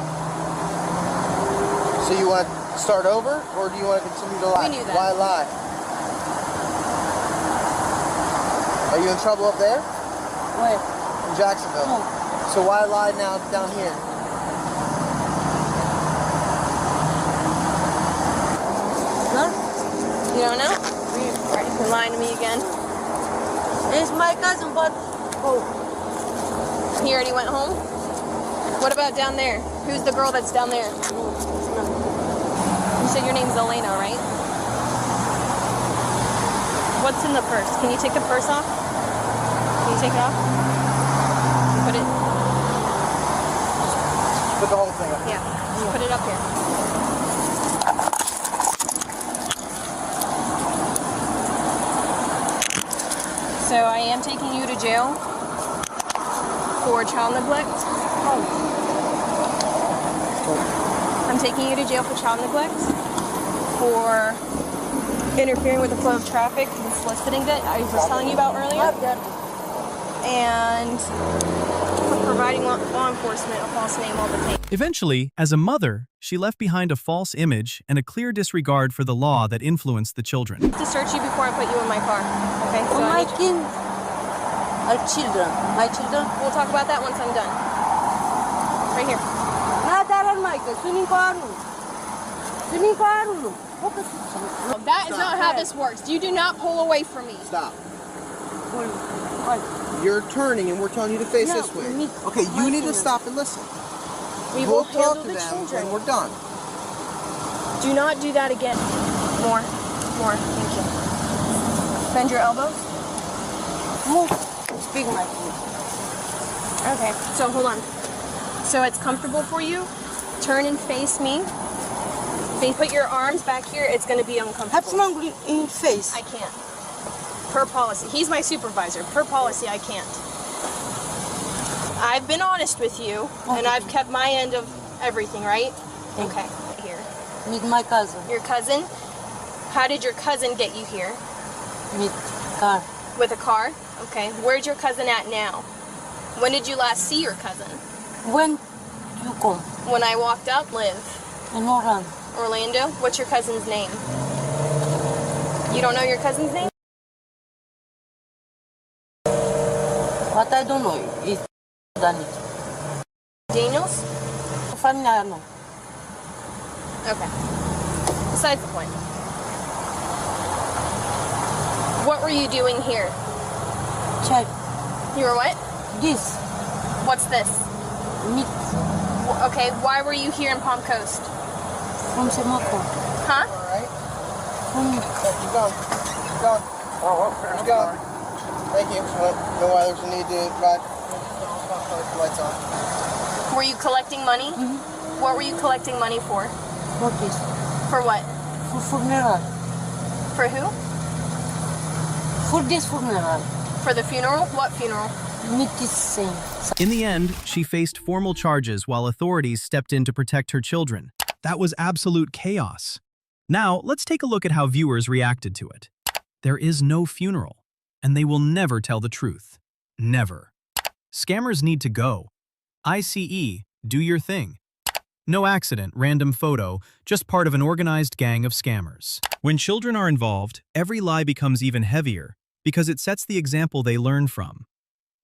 So you want to start over or do you want to continue to lie? We knew that. Why lie? Are you in trouble up there? Where? In Jacksonville. No. So why lie now down here? No? You don't know? All right, you're lying to me again. It's my cousin, but He already went home? What about down there? Who's the girl that's down there? You said your name's Elena, right? What's in the purse? Can you take the purse off? Can you take it off? Put it... Put the whole thing up. Yeah, just put it up here. So I am taking you to jail for child neglect. I'm taking you to jail for child neglect, for interfering with the flow of traffic and soliciting that I was telling you about earlier, and for providing law enforcement a false name all the time. Eventually, as a mother, she left behind a false image and a clear disregard for the law that influenced the children. I have to search you before I put you in my car. Okay? So my kids are children. My children. We'll talk about that once I'm done. Right here. That is not how this works. You do not pull away from me. Stop. You're turning and we're telling you to face this way. Okay, you need to stop and listen. We will talk handle to the them children. when we're done. Do not do that again. More. Thank you. Bend your elbows. Move. Speak my food. Okay, so hold on. So it's comfortable for you? Turn and face me. Put your arms back here. It's going to be uncomfortable. Have some in face. I can't. Per policy. He's my supervisor. Per policy, I can't. I've been honest with you, and I've kept my end of everything, right? Okay. Here. With my cousin. Your cousin? How did your cousin get you here? With car. With a car? Okay. Where's your cousin at now? When did you last see your cousin? When you come? When I walked up, live. In Orlando. Orlando? What's your cousin's name? You don't know your cousin's name? What I don't know is Daniel. Daniels? Fagnano. Okay. Besides the point. What were you doing here? Check. You were what? This. What's this? Meat. Okay, why were you here in Palm Coast? From Semoco. Huh? Alright. Keep going. Keep going. Keep going. Thank you. I don't know why there's a need to drive. The lights on. Were you collecting money? What were you collecting money for? What is? For what? For funeral. For who? For this funeral. For the funeral? What funeral? In the end, she faced formal charges while authorities stepped in to protect her children. That was absolute chaos. Now, let's take a look at how viewers reacted to it. There is no funeral, and they will never tell the truth. Never. Scammers need to go. ICE, do your thing. No accident, random photo, just part of an organized gang of scammers. When children are involved, every lie becomes even heavier because it sets the example they learn from.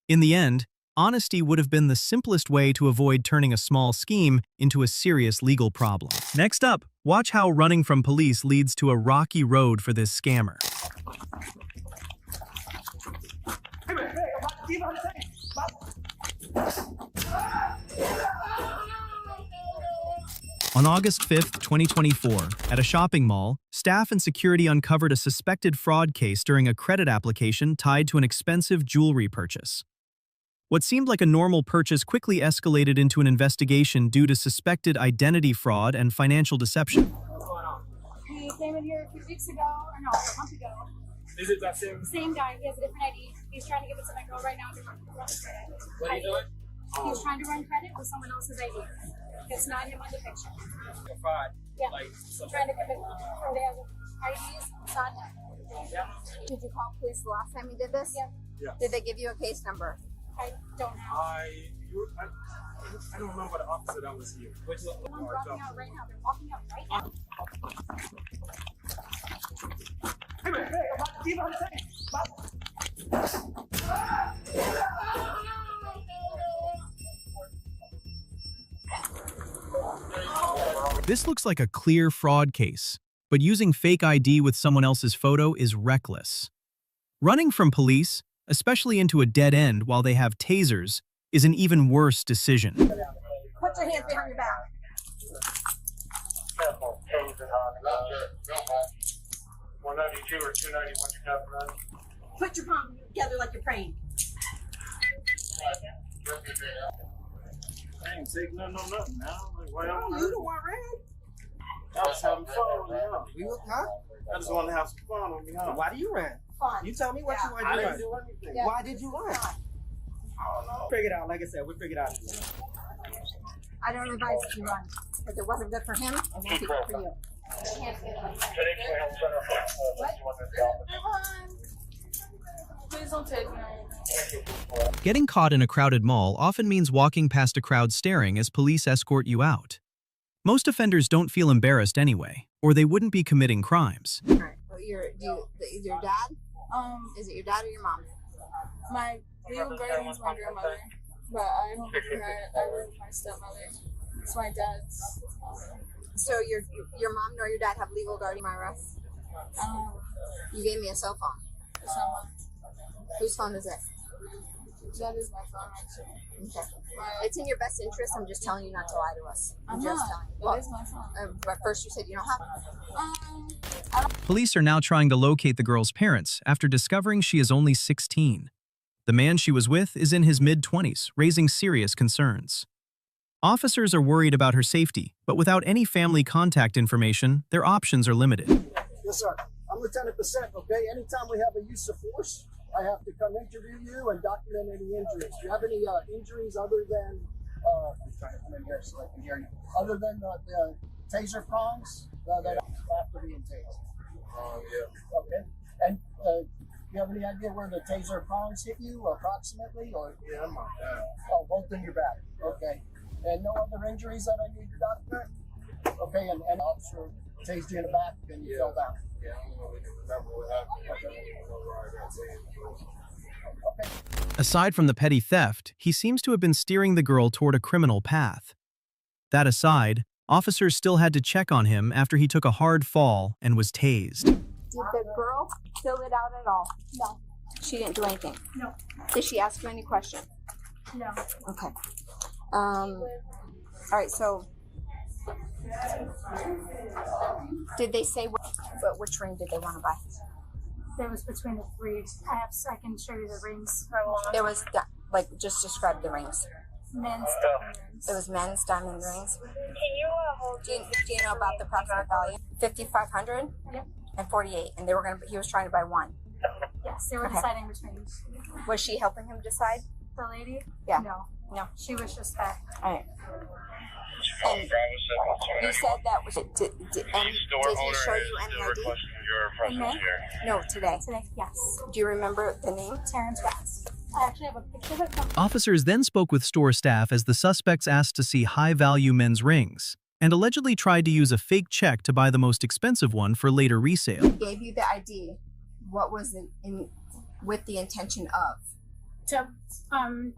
In the end, honesty would have been the simplest way to avoid turning a small scheme into a serious legal problem. Next up, watch how running from police leads to a rocky road for this scammer. On August 5th, 2024, at a shopping mall, staff and security uncovered a suspected fraud case during a credit application tied to an expensive jewelry purchase. What seemed like a normal purchase quickly escalated into an investigation due to suspected identity fraud and financial deception. He came in here a few weeks ago, or no, a month ago. Is it that same? Same guy. He has a different ID. He's trying to give it to my girl right now to run credit. What are you doing? He's trying to run credit with someone else's ID. It's not him on the picture. Fraud. Yeah. Like, Trying to give it. So they have IDs. It's not him. Yeah. Did you call police the last time you did this? Yeah. Yeah. Did they give you a case number? I don't know. I don't remember the officer that was here. Which one? I'm walking out right now. They're walking out right now. This looks like a clear fraud case, but using fake ID with someone else's photo is reckless. Running from police, especially into a dead end while they have tasers, is an even worse decision. Put your hands behind your back. 192 or 291, you have none. Put your palms together like you're praying. I ain't taking nothing on nothing now. Like, why y'all? You don't want red. I was having fun on me, huh? Huh? I just wanted to have some fun on me, huh? Why do you run? Fun. You tell me what you want I to didn't run. do anything. Yeah. Why did you run? I don't know. Figure it out. Like I said, we figured out. I don't advise that you run. If it wasn't good for him, it won't be good for you. Please don't take me. Getting caught in a crowded mall often means walking past a crowd staring as police escort you out. Most offenders don't feel embarrassed anyway, or they wouldn't be committing crimes. All right. Well, is your dad? Is it your dad or your mom? My legal guardian's my grandmother, but I live with my stepmother. It's my dad's. So your mom nor your dad have legal guardian, Myra? You gave me a cell phone. It's not mine. Whose phone is it? That is my phone, actually. Okay. It's in your best interest. I'm just telling you not to lie to us. I'm just not. telling you. That is my phone. But first you said you don't have it. Police are now trying to locate the girl's parents after discovering she is only 16. The man she was with is in his mid-20s, raising serious concerns. Officers are worried about her safety, but without any family contact information, their options are limited. Yes, sir. I'm Lieutenant Bissett, okay? Anytime we have a use of force, I have to come interview you and document any injuries. Do you have any injuries other than, I'm trying to come in here so I can hear you, other than the taser prongs that after being tased? Yeah. Okay. And do you have any idea where the taser prongs hit you approximately? Or yeah, I'm on that. Oh, both in your back. Okay. And no other injuries that I need to document? Okay, and officer tased you in the back and you fell down. Yeah, I don't know what happened. Okay. Aside from the petty theft, he seems to have been steering the girl toward a criminal path. That aside, officers still had to check on him after he took a hard fall and was tased. Did the girl fill it out at all? No. She didn't do anything? No. Did she ask you any questions? No. Okay. All right, so Did they say which ring did they want to buy? There was between the three. I can show you the rings. There was just describe the rings. Men's diamond rings. It was men's diamond rings. Do you know about the approximate value? 5,500. Yep. And 48, and he was trying to buy one. Yes, they were deciding between. Was she helping him decide? The lady? Yeah. No. She was just there. All right. And you said that was did he show you any ID? No, today. Today, yes. Do you remember the name? Terrence West. I actually have a picture of it. Officers then spoke with store staff as the suspects asked to see high-value men's rings and allegedly tried to use a fake check to buy the most expensive one for later resale. Gave you the ID. What was it with the intention of? To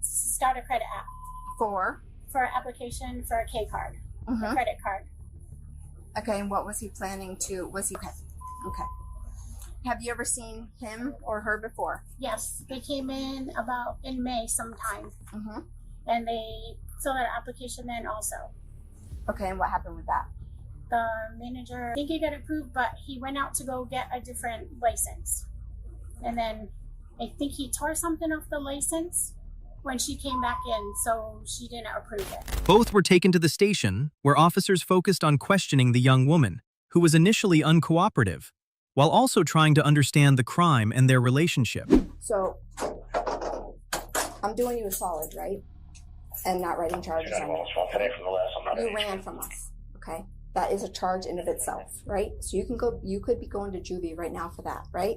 start a credit app. For application for a K card, a credit card. Okay, and what was he planning to? Okay. Have you ever seen him or her before? Yes, they came in in May sometime, and they filled out an application then also. Okay, and what happened with that? The manager, I think he got approved, but he went out to go get a different license, and then I think he tore something off the license when she came back in, so she didn't approve it. Both were taken to the station, where officers focused on questioning the young woman, who was initially uncooperative, while also trying to understand the crime and their relationship. So, I'm doing you a solid, right? And not writing charges on you. You ran from us, okay? That is a charge in of itself, right? So you could be going to juvie right now for that, right?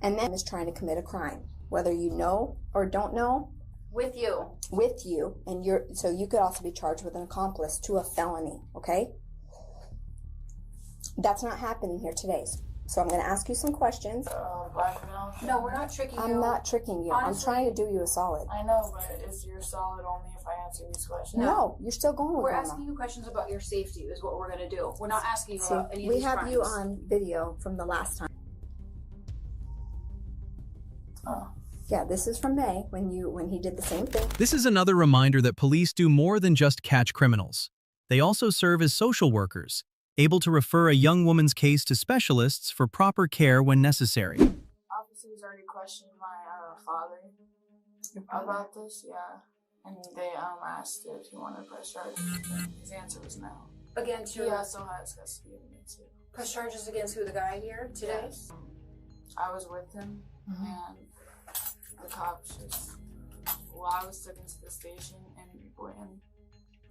And then is trying to commit a crime, whether you know or don't know. With you, and so you could also be charged with an accomplice to a felony, okay? That's not happening here today. So I'm going to ask you some questions. No, we're not tricking you. I'm not tricking you. Honestly, I'm trying to do you a solid. I know, but is your solid only if I answer these questions? No, you're still going with We're Grandma. asking you questions about your safety is what we're going to do. We're not asking you See, about any of we these have crimes. you on video from the last time. Oh. Yeah, this is from May when he did the same thing. This is another reminder that police do more than just catch criminals. They also serve as social workers, able to refer a young woman's case to specialists for proper care when necessary. Officers already questioned my father about this, yeah. And they asked if he wanted to press charges. His answer was no. Against He also has custody of me too. press charges against who, the guy here today? Yes. I was with him, and the cops just, I was taken to the station and Boynton.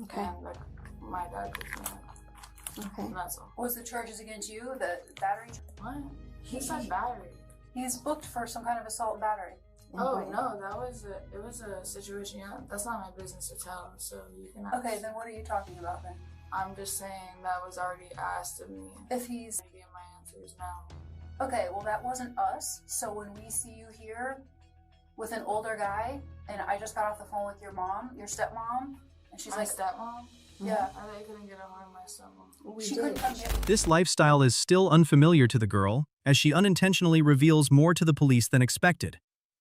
Okay. And my dad picked me up. Okay. And that's all. Was the charges against you, the battery? What? He said battery. He's booked for some kind of assault and battery. Oh no, it was a situation. Yeah, that's not my business to tell. So you can ask. Okay, then what are you talking about then? I'm just saying that was already asked of me. If he's Maybe my answer is no. okay, well that wasn't us. So when we see you here with an older guy, and I just got off the phone with your mom, your stepmom, and she's My like, stepmom. yeah, I thought you couldn't get a hold of my stepmom. she couldn't come get me. This lifestyle is still unfamiliar to the girl, as she unintentionally reveals more to the police than expected,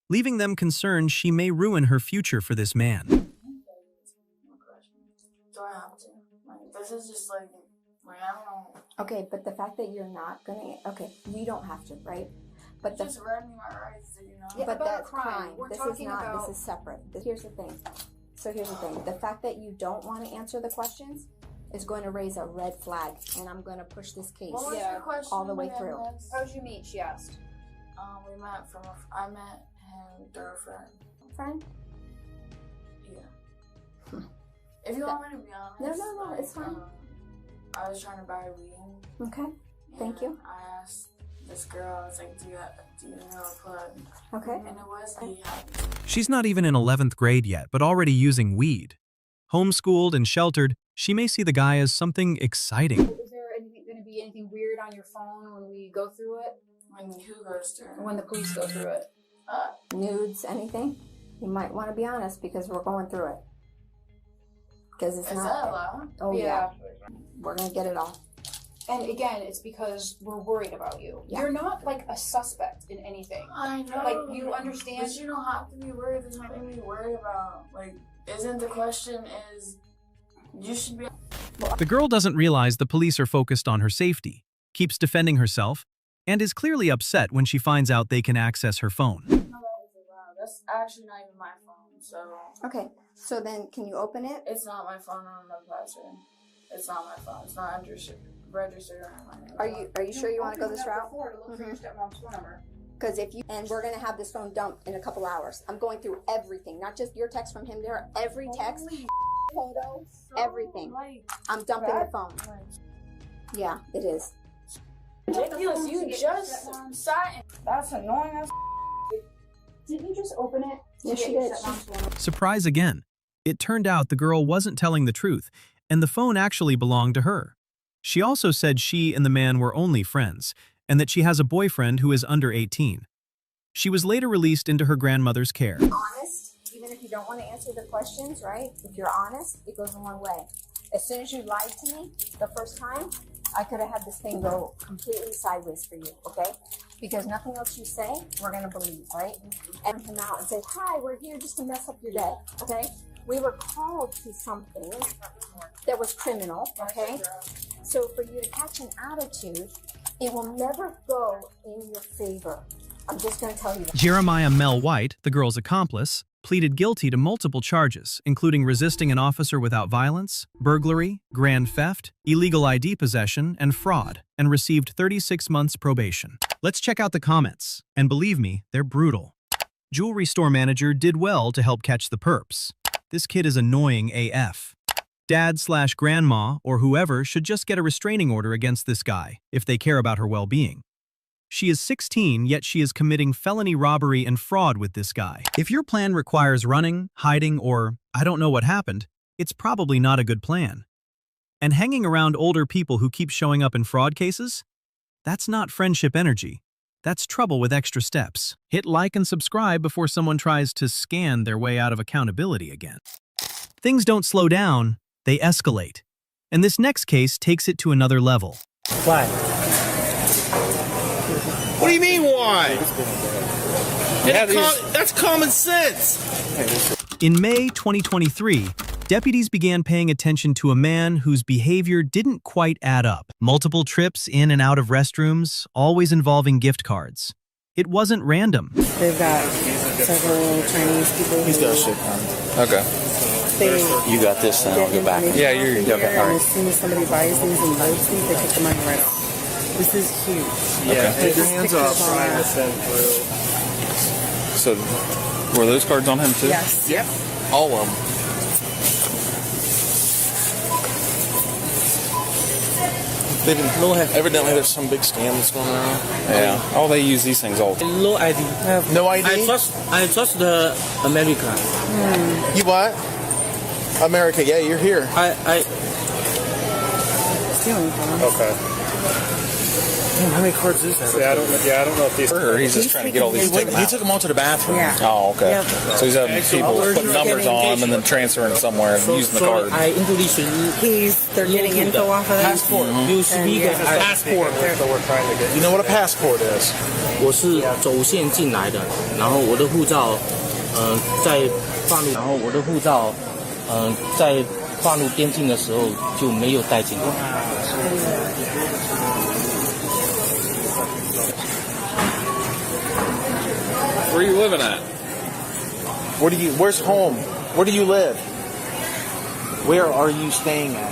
leaving them concerned she may ruin her future for this man. Do I have to? This is just like I don't know. Okay, but the fact that you're not gonna, you don't have to, right? But You just read me my rights, did you know? Yeah, but about that's crime. crime. We're This is talking not. about- This is separate. Here's the thing. So here's the thing. The fact that you don't want to answer the questions is going to raise a red flag, and I'm going to push this case What was your question all the way again, through. Liz? How'd you meet? She asked. We met I met him through a friend. Friend? Yeah. If you want me to be honest. No, it's fine. I was trying to buy weed. Okay. Thank you. I asked this girl, I was like, do you know a plug? Okay. And it was She's not even in 11th grade yet, but already using weed. Homeschooled and sheltered, she may see the guy as something exciting. Is there going to be anything weird on your phone when we go through it? When who goes through it? When the police go through it. Nudes, anything? You might want to be honest because we're going through it. Because it's Is not. that allowed? Oh yeah. We're gonna get it all. And again, it's because we're worried about you. Yeah. You're not like a suspect in anything. I know. Like, you understand? But you don't have to be worried. There's nothing to be worried about. Like, isn't the question is, you should be. The girl doesn't realize the police are focused on her safety, keeps defending herself, and is clearly upset when she finds out they can access her phone. That's actually not even my phone, so... Okay, so then can you open it? It's not my phone on the password. It's not my phone. It's not registered on my name. Are you sure you want to go this route? Mm-hmm. Because if you, and we're going to have this phone dumped in a couple hours. I'm going through everything, not just your text from him there, every text, photo, everything. I'm dumping the phone. Yeah, it is. Ridiculous, you just sat. That's annoying as. Did you just open it? Yes, she did. Surprise again. It turned out the girl wasn't telling the truth, and the phone actually belonged to her. She also said she and the man were only friends, and that she has a boyfriend who is under 18. She was later released into her grandmother's care. Honest, even if you don't want to answer the questions, right? If you're honest, it goes a long way. As soon as you lied to me the first time, I could have had this thing go completely sideways for you, okay? Because nothing else you say, we're going to believe, right? And come out and say, hi, we're here just to mess up your day, okay? We were called to something that was criminal, okay? So for you to catch an attitude, it will never go in your favor. I'm just going to tell you that. Jeremiah Mel White, the girl's accomplice, pleaded guilty to multiple charges, including resisting an officer without violence, burglary, grand theft, illegal ID possession, and fraud, and received 36 months probation. Let's check out the comments, and believe me, they're brutal. Jewelry store manager did well to help catch the perps. This kid is annoying AF. Dad/grandma or whoever should just get a restraining order against this guy if they care about her well-being. She is 16, yet she is committing felony robbery and fraud with this guy. If your plan requires running, hiding, or I don't know what happened, it's probably not a good plan. And hanging around older people who keep showing up in fraud cases? That's not friendship energy. That's trouble with extra steps. Hit like and subscribe before someone tries to scan their way out of accountability again. Things don't slow down, they escalate. And this next case takes it to another level. Why? What do you mean, why? That's common sense. In May 2023, deputies began paying attention to a man whose behavior didn't quite add up. Multiple trips in and out of restrooms, always involving gift cards. It wasn't random. They've got several Chinese people. He's got shit on. Okay. You got this, then I'll go back. Yeah, you're okay. All right. As soon as somebody buys these and loads these, they take the money right off. This is huge. Yeah, take your hands off. Trying to send through. So, were those cards on him too? Yes. Yep. All of them. They didn't. Evidently, there's some big scam that's going around. Yeah. Oh, they use these things all the time. No ID. No ID. I trust the America. You what? America? Yeah, you're here. Stealing from us. Okay. Damn, how many cards is that? Yeah, I don't know if these. Or he's just trying to get all these. He took them all to the bathroom. Yeah. Oh, okay. Yep. So he's having people put numbers on them and then transferring somewhere and using the card. I introduce you. They're getting info off of them. Passport. Passport. So we're trying to get. You know what a passport is? 我是走线进来的，然后我的护照，在放入，然后我的护照，在放入边境的时候就没有带进来。Where are you living at? Where's home? Where do you live? Where are you staying at?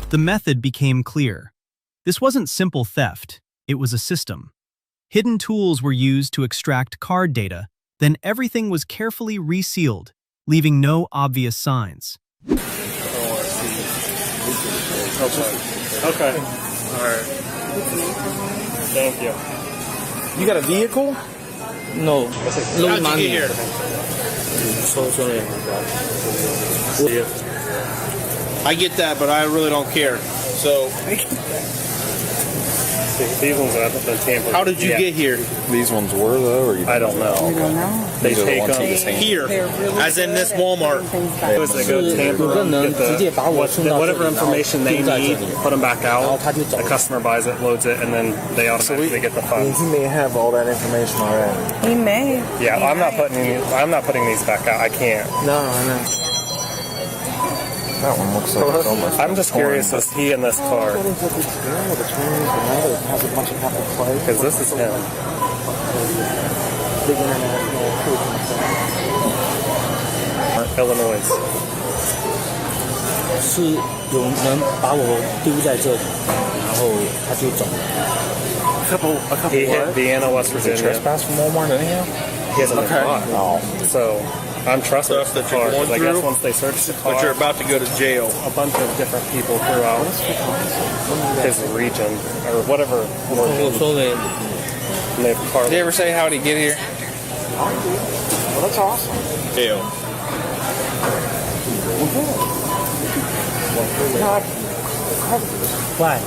The method became clear. This wasn't simple theft, it was a system. Hidden tools were used to extract card data, then everything was carefully resealed, leaving no obvious signs. Okay. All right. Thank you. You got a vehicle? No. How'd you get here? So sorry. I get that, but I really don't care. So, These ones have been tampered. how did you get here? These ones were though, or you I don't know. They These are the take ones them he was handing. Here, as in this Walmart. They go tamper them, get whatever information they need, put them back out. The customer buys it, loads it, and then they automatically get the funds. He may have all that information already. He may. Yeah, I'm not putting these back out. I can't. No. That one looks like it's almost. I'm just curious, is he in this car? Because this is him. Illinois. 是有人把我丢在这里，然后他就走了。He hit Vienna, West Virginia. Trespass from Walmart anyhow? He hasn't been caught. Oh. So I'm trusting the that you're car. going I guess through, once they search the car, but you're about to go to jail. A bunch of different people throughout his region or whatever. And they've Did you ever say how'd he get here? Well, that's awesome. Jail. Why?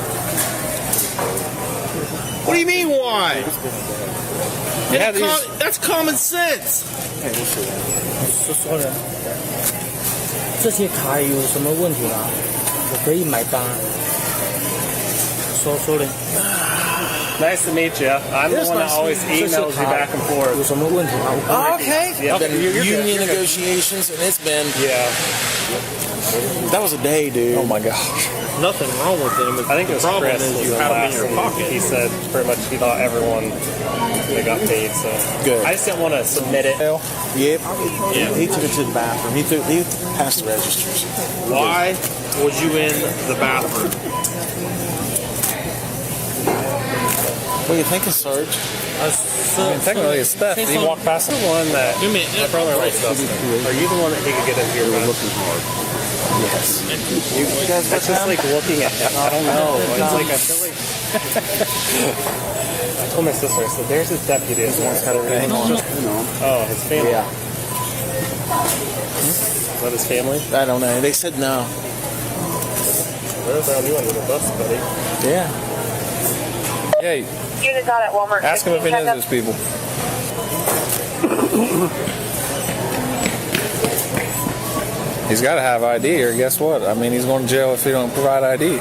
What do you mean, why? Yeah, That's common sense. 说了，这些卡有什么问题吗？我可以买单。说了。 Nice to meet you. I'm the one that always emails you back and forth. 有什么问题吗？ Oh, okay. Yep. Been You're union good. negotiations, and it's been. Yeah. That was a day, dude. Oh my gosh. Nothing wrong with them. I think it was the problem Chris. is you have them in your pocket. He said pretty much he thought everyone they got paid. So Good. I just didn't want to submit it. Yep. Yeah. He took it to the bathroom. He passed the registers. Why was you in the bathroom? What are you thinking, Sarge? Technically, it's theft. He walked past the one that my brother likes stuff. Are you the one that he could get in here? Looking hard. Yes. You guys, that's just like looking at him. I don't know. It's like I feel like. I told my sister, I said, "There's his deputy that once had a ring on." Oh, his family. Yeah. Is that his family? I don't know. They said no. They're throwing you under the bus, buddy. Yeah. Hey. Units out at Walmart. Ask him if he knows those people. He's got to have ID, or guess what? I mean, he's going to jail if he don't provide ID.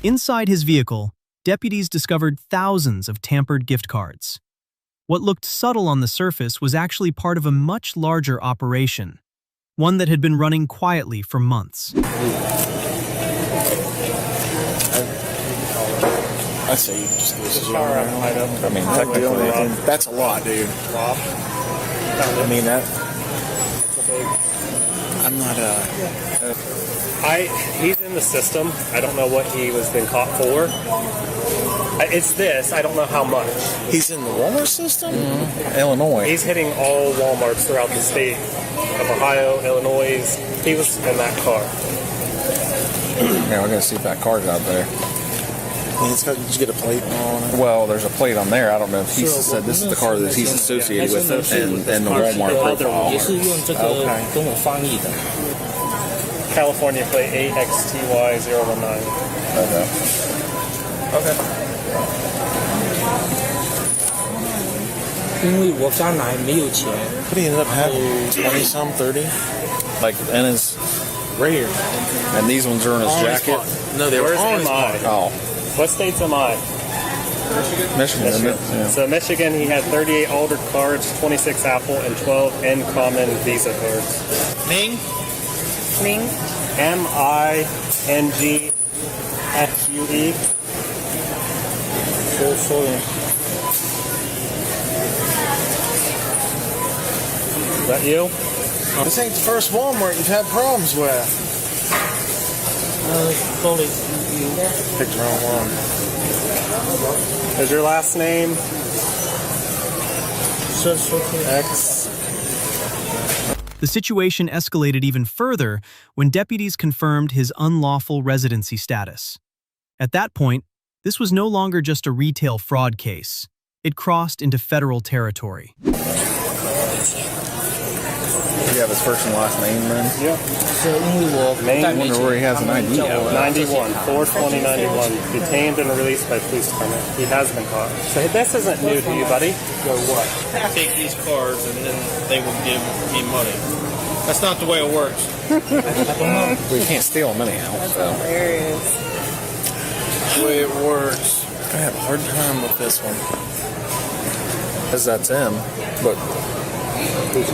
Inside his vehicle, deputies discovered thousands of tampered gift cards. What looked subtle on the surface was actually part of a much larger operation, one that had been running quietly for months. I say you just go to jail. I mean, technically, that's a lot, dude. I mean, that... I'm not he's in the system. I don't know what he was been caught for. It's this. I don't know how much. He's in the Walmart system? Mm-hmm. Illinois. He's hitting all Walmarts throughout the state of Ohio, Illinois. He was in that car. Yeah, we're going to see if that car's out there. Did you get a plate on it? Well, there's a plate on there. I don't know if he said this is the car that he's associated with and the Walmart profile. Okay. California plate AXTY019. Okay. Okay. 因为我刚来没有钱。 What he ended up having 20 some 30, like in his right here, and these ones are in his jacket. No, they were on his body. Oh. What state's am I? Michigan. Yeah. So Michigan, he had 38 altered cards, 26 Apple, and 12 N-Common Visa cards. Ming? Ming? MINGFUE. So sorry. Is that you? This ain't the first Walmart you've had problems with. Sorry. Picked the wrong one. Is your last name? X. The situation escalated even further when deputies confirmed his unlawful residency status. At that point, this was no longer just a retail fraud case. It crossed into federal territory. You have his first and last name then? Yep. I wonder where he has an ID. 91, 4/20/91. Detained and released by police department. He has been caught. So this isn't new to you, buddy. Or what? Take these cards and then they will give me money. That's not the way it works. We can't steal them anyhow. That's hilarious. The way it works. I have a hard time with this one. Because that's him, but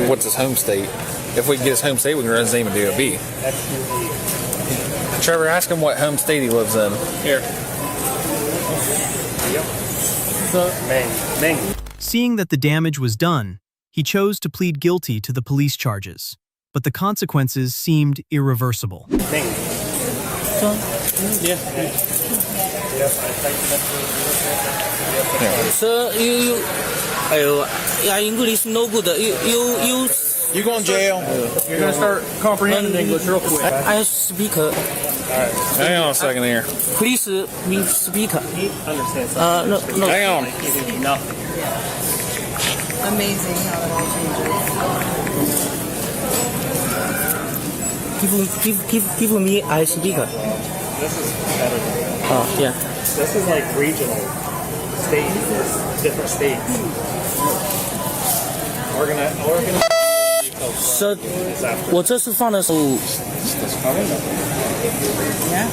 what's his home state? if we can get his home state, we can run his name in DOB. Trevor, ask him what home state he lives in. Here. Seeing that the damage was done, he chose to plead guilty to the police charges, but the consequences seemed irreversible. Sir, English no good. You go in jail. You're gonna start comprehending English real quick. I speak. Hang on a second here. Please, we speak. He understands. No. Hang on. Nothing. Amazing how it all changes. Give me. I speak. This is better. Oh yeah. This is like regional, states, different states. Oregon. 是，我这次放的时候， Yeah.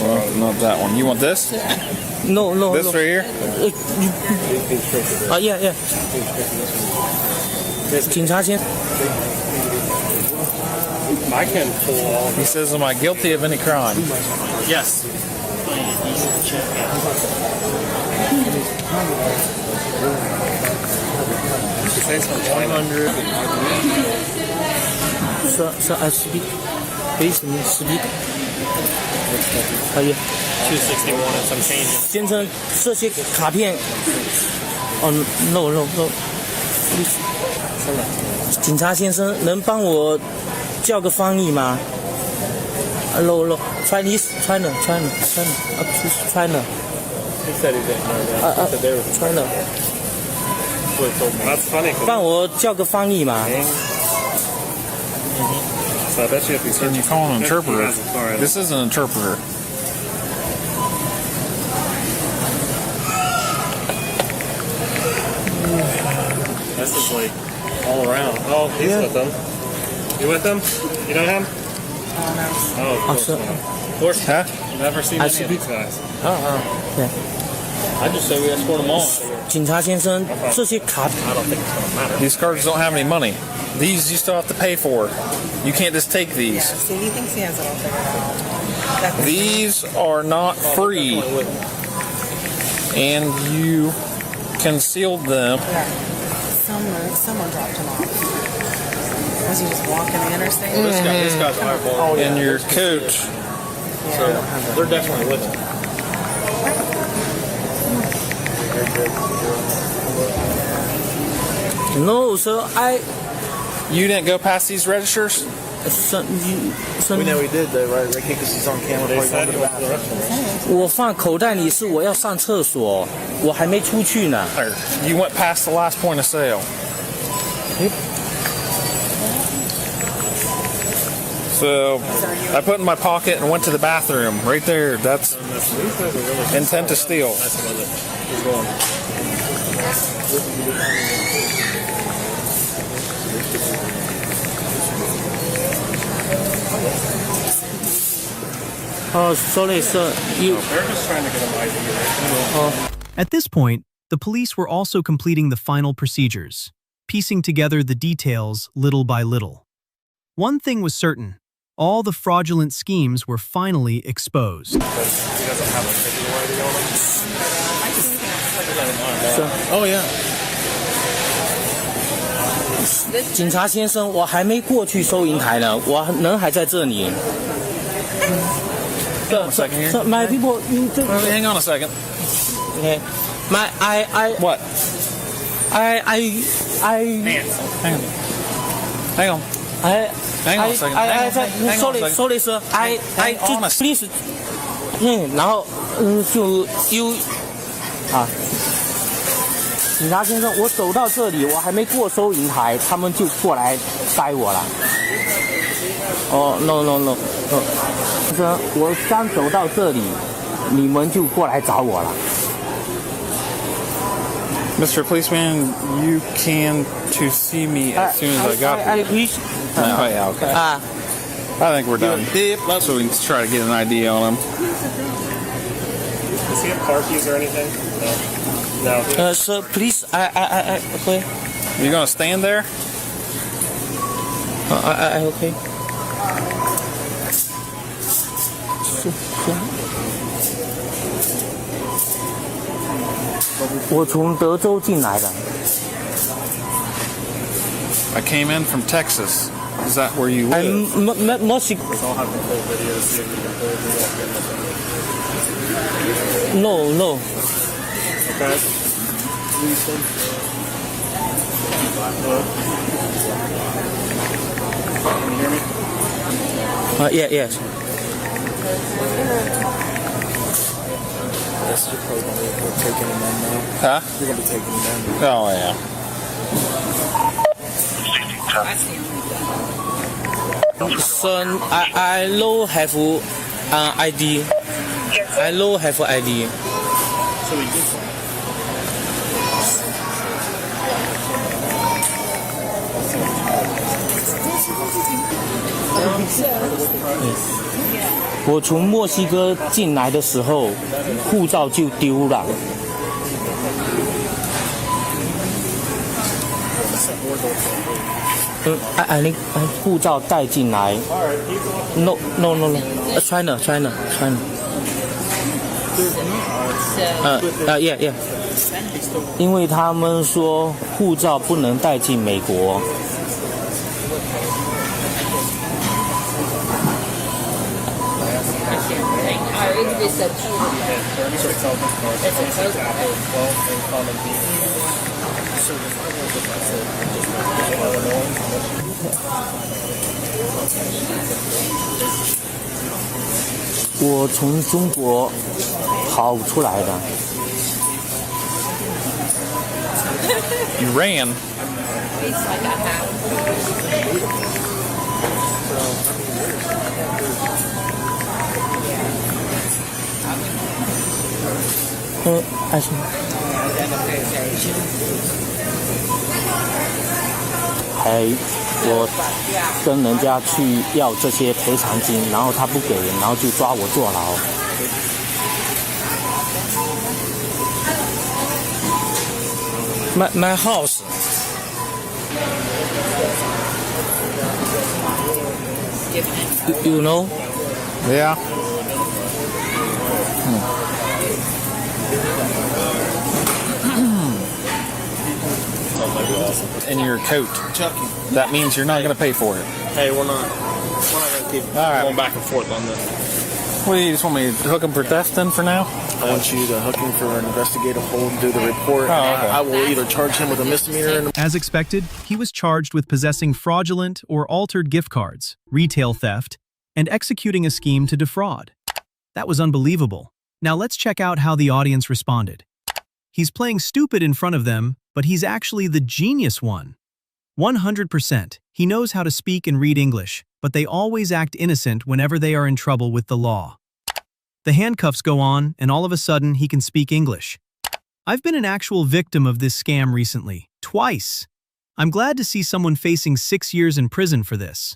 Well, not that one. You want this? No. This right here? Yeah. 警察先。 I can pull all. He says, "Am I guilty of any crime?" Yes. Say some 100. So I speak. Please speak. 可以。 261 and some change. 先生，这些卡片。哦 ，no。警察先生，能帮我叫个翻译吗 ？No. Chinese. China. China. He said he didn't know that. He said they were China. That's funny. 帮我叫个翻译嘛。 So I bet you if he's Can you call an interpreter? This is an interpreter. This is like all around. Oh, he's with them. You with them? You know him? Oh, of course not. Of course not. Never seen any of these guys. Yeah. I just say we escort them all. 警察先生，这些卡 I don't think it's gonna matter. These cards don't have any money. These you still have to pay for. You can't just take these. So he thinks he has it all figured out. These are not free. And you concealed them. Someone dropped him off. Was he just walking the interstate? This guy's eyeball. In your coat. So they're definitely with him. No, so You didn't go past these registers? We know he did though, right? Because he's on camera. They said he went to the restaurant. 我放口袋里是我要上厕所，我还没出去呢。 You went past the last point of sale. So I put it in my pocket and went to the bathroom. Right there. That's intent to steal. Oh, sorry, sir. They're just trying to get him ID. At this point, the police were also completing the final procedures, piecing together the details little by little. One thing was certain: all the fraudulent schemes were finally exposed. He doesn't have a digital ID on him. Oh yeah. 警察先生，我还没过去收银台呢，我人还在这里。Hang on a second here. So my people, Hang on a second. Okay. What? Hang on a second. Sorry, sir. Hang on a please. 然后警察先生，我走到这里，我还没过收银台，他们就过来逮我了。哦 ，no， 我刚走到这里，你们就过来找我了。Mr. Policeman, you can to see me as soon as I got here. Oh yeah, okay. I think we're done. So we can try to get an idea on him. Does he have car keys or anything? No. Sir, please, okay. You gonna stand there? OK。我从德州进来的。I came in from Texas. Is that where you live? No, no. Okay. Can you hear me? Yeah, yes. Yes, you're probably going to be taking him in now. Huh? You're going to be taking him in. Oh, yeah. Son, I don't have ID. I don't have ID. So we did. 我从墨西哥进来的时候，护照就丢了。护照带进来。No. China. Yeah. 因为他们说护照不能带进美国。我从中国跑出来的。You ran.我跟人家去要这些赔偿金，然后他不给，然后就抓我坐牢。My house. You know? Yeah. In your coat. That means you're not going to pay for it. Hey, we're not going to keep going back and forth on this. What do you just want me to hook him for theft then for now? I want you to hook him for an investigative hold and do the report. Oh, okay. I will either charge him with a misdemeanor. As expected, he was charged with possessing fraudulent or altered gift cards, retail theft, and executing a scheme to defraud. That was unbelievable. Now let's check out how the audience responded. He's playing stupid in front of them, but he's actually the genius one. 100%. He knows how to speak and read English, but they always act innocent whenever they are in trouble with the law. The handcuffs go on, and all of a sudden, he can speak English. I've been an actual victim of this scam recently, twice. I'm glad to see someone facing 6 years in prison for this.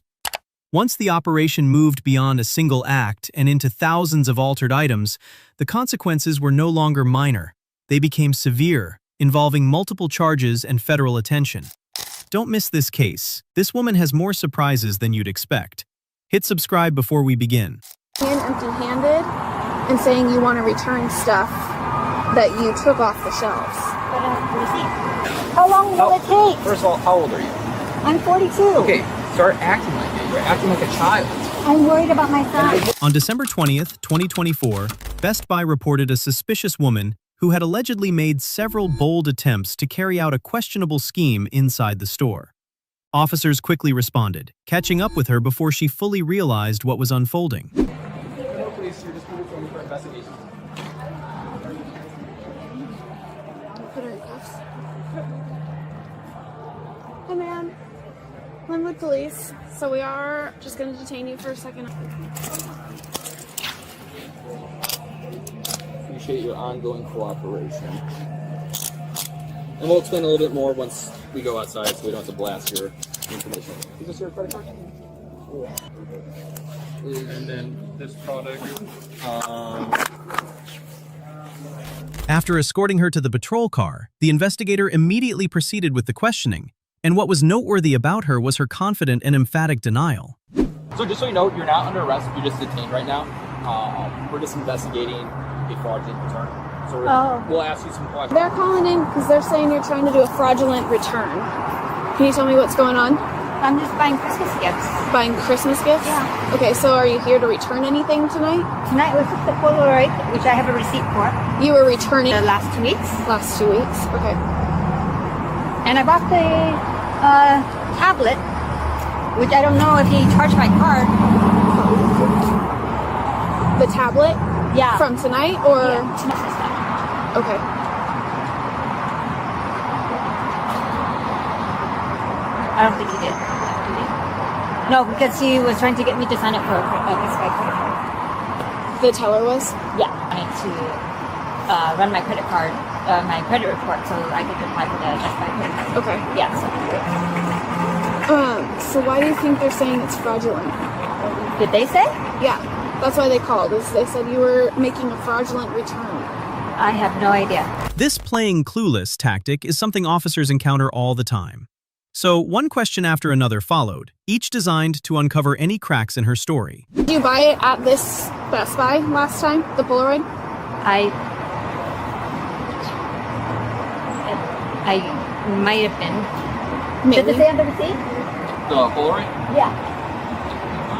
Once the operation moved beyond a single act and into thousands of altered items, the consequences were no longer minor. They became severe, involving multiple charges and federal attention. Don't miss this case. This woman has more surprises than you'd expect. Hit subscribe before we begin. Empty-handed and saying you want to return stuff that you took off the shelves. How long will it take? First of all, how old are you? I'm 42. Okay, start acting like it. You're acting like a child. I'm worried about my son. On December 20th, 2024, Best Buy reported a suspicious woman who had allegedly made several bold attempts to carry out a questionable scheme inside the store. Officers quickly responded, catching up with her before she fully realized what was unfolding. Hi, ma'am. I'm with police, so we are just going to detain you for a second. Appreciate your ongoing cooperation. And we'll explain a little bit more once we go outside so we don't have to blast your information. Is this your credit card? And then this product. After escorting her to the patrol car, the investigator immediately proceeded with the questioning, and what was noteworthy about her was her confident and emphatic denial. So just so you know, you're not under arrest, you're just detained right now. We're just investigating a fraudulent return. So we'll ask you some questions. They're calling in because they're saying you're trying to do a fraudulent return. Can you tell me what's going on? I'm just buying Christmas gifts. Buying Christmas gifts? Yeah. Okay, so are you here to return anything tonight? Tonight was just a Polaroid, which I have a receipt for. You were returning? The last 2 weeks. Last 2 weeks, okay. And I bought the tablet, which I don't know if he charged my card. The tablet? Yeah. From tonight or? Yeah, okay. I don't think he did. No, because he was trying to get me to sign up for a Best Buy credit card. The teller was? Yeah, I need to run my credit card, my credit report, so I could apply for the Best Buy credit card. Okay. Yeah. So why do you think they're saying it's fraudulent? Did they say? Yeah, that's why they called. They said you were making a fraudulent return. I have no idea. This playing clueless tactic is something officers encounter all the time. So one question after another followed, each designed to uncover any cracks in her story. Did you buy it at this Best Buy last time, the Polaroid? I might have been. Maybe. Did it say on the receipt? The Polaroid? Yeah.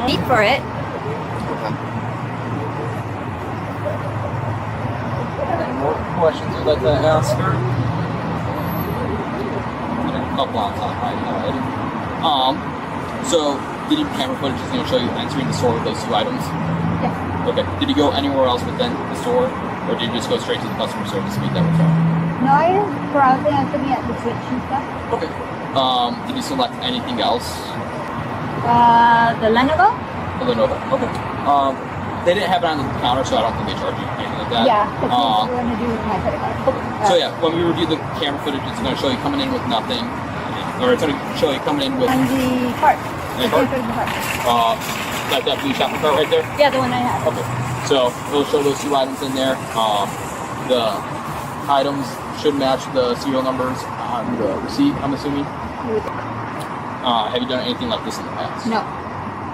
Need for it. Any more questions you'd like to ask her? A couple on top, right? So did your camera footage is going to show you entering the store with those 2 items? Yeah. Okay. Did you go anywhere else within the store, or did you just go straight to the customer service to make that return? No, I was browsing. I was looking at the Switch and stuff. Okay. Did you select anything else? The Lenovo? The Lenovo. Okay. They didn't have it on the counter, so I don't think they charge you anything like that. Yeah, that's what we're going to do with my credit card. So yeah, when we review the camera footage, it's going to show you coming in with nothing, or it's going to show you coming in with. And the cart. The cart? Like that blue shopping cart right there? Yeah, the one I have. Okay. So it'll show those 2 items in there. The items should match the serial numbers on the receipt, I'm assuming. Have you done anything like this in the past? No.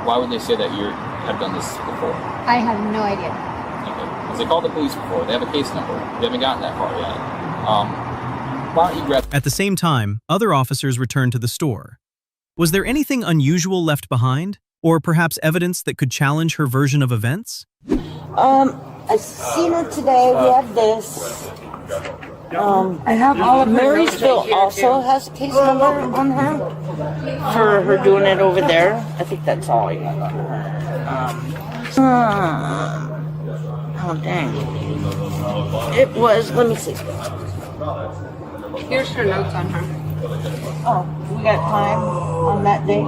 Why would they say that you have done this before? I have no idea. Okay. Because they called the police before. They have a case number. They haven't gotten that far yet. Why don't you grab... At the same time, other officers returned to the store. Was there anything unusual left behind? Or perhaps evidence that could challenge her version of events? I seen her today. We have this. I have all of Marysville also has a case number on her for her doing it over there. I think that's all. Oh dang! It was. Let me see. Here's her notes on her. Oh, we got time on that day.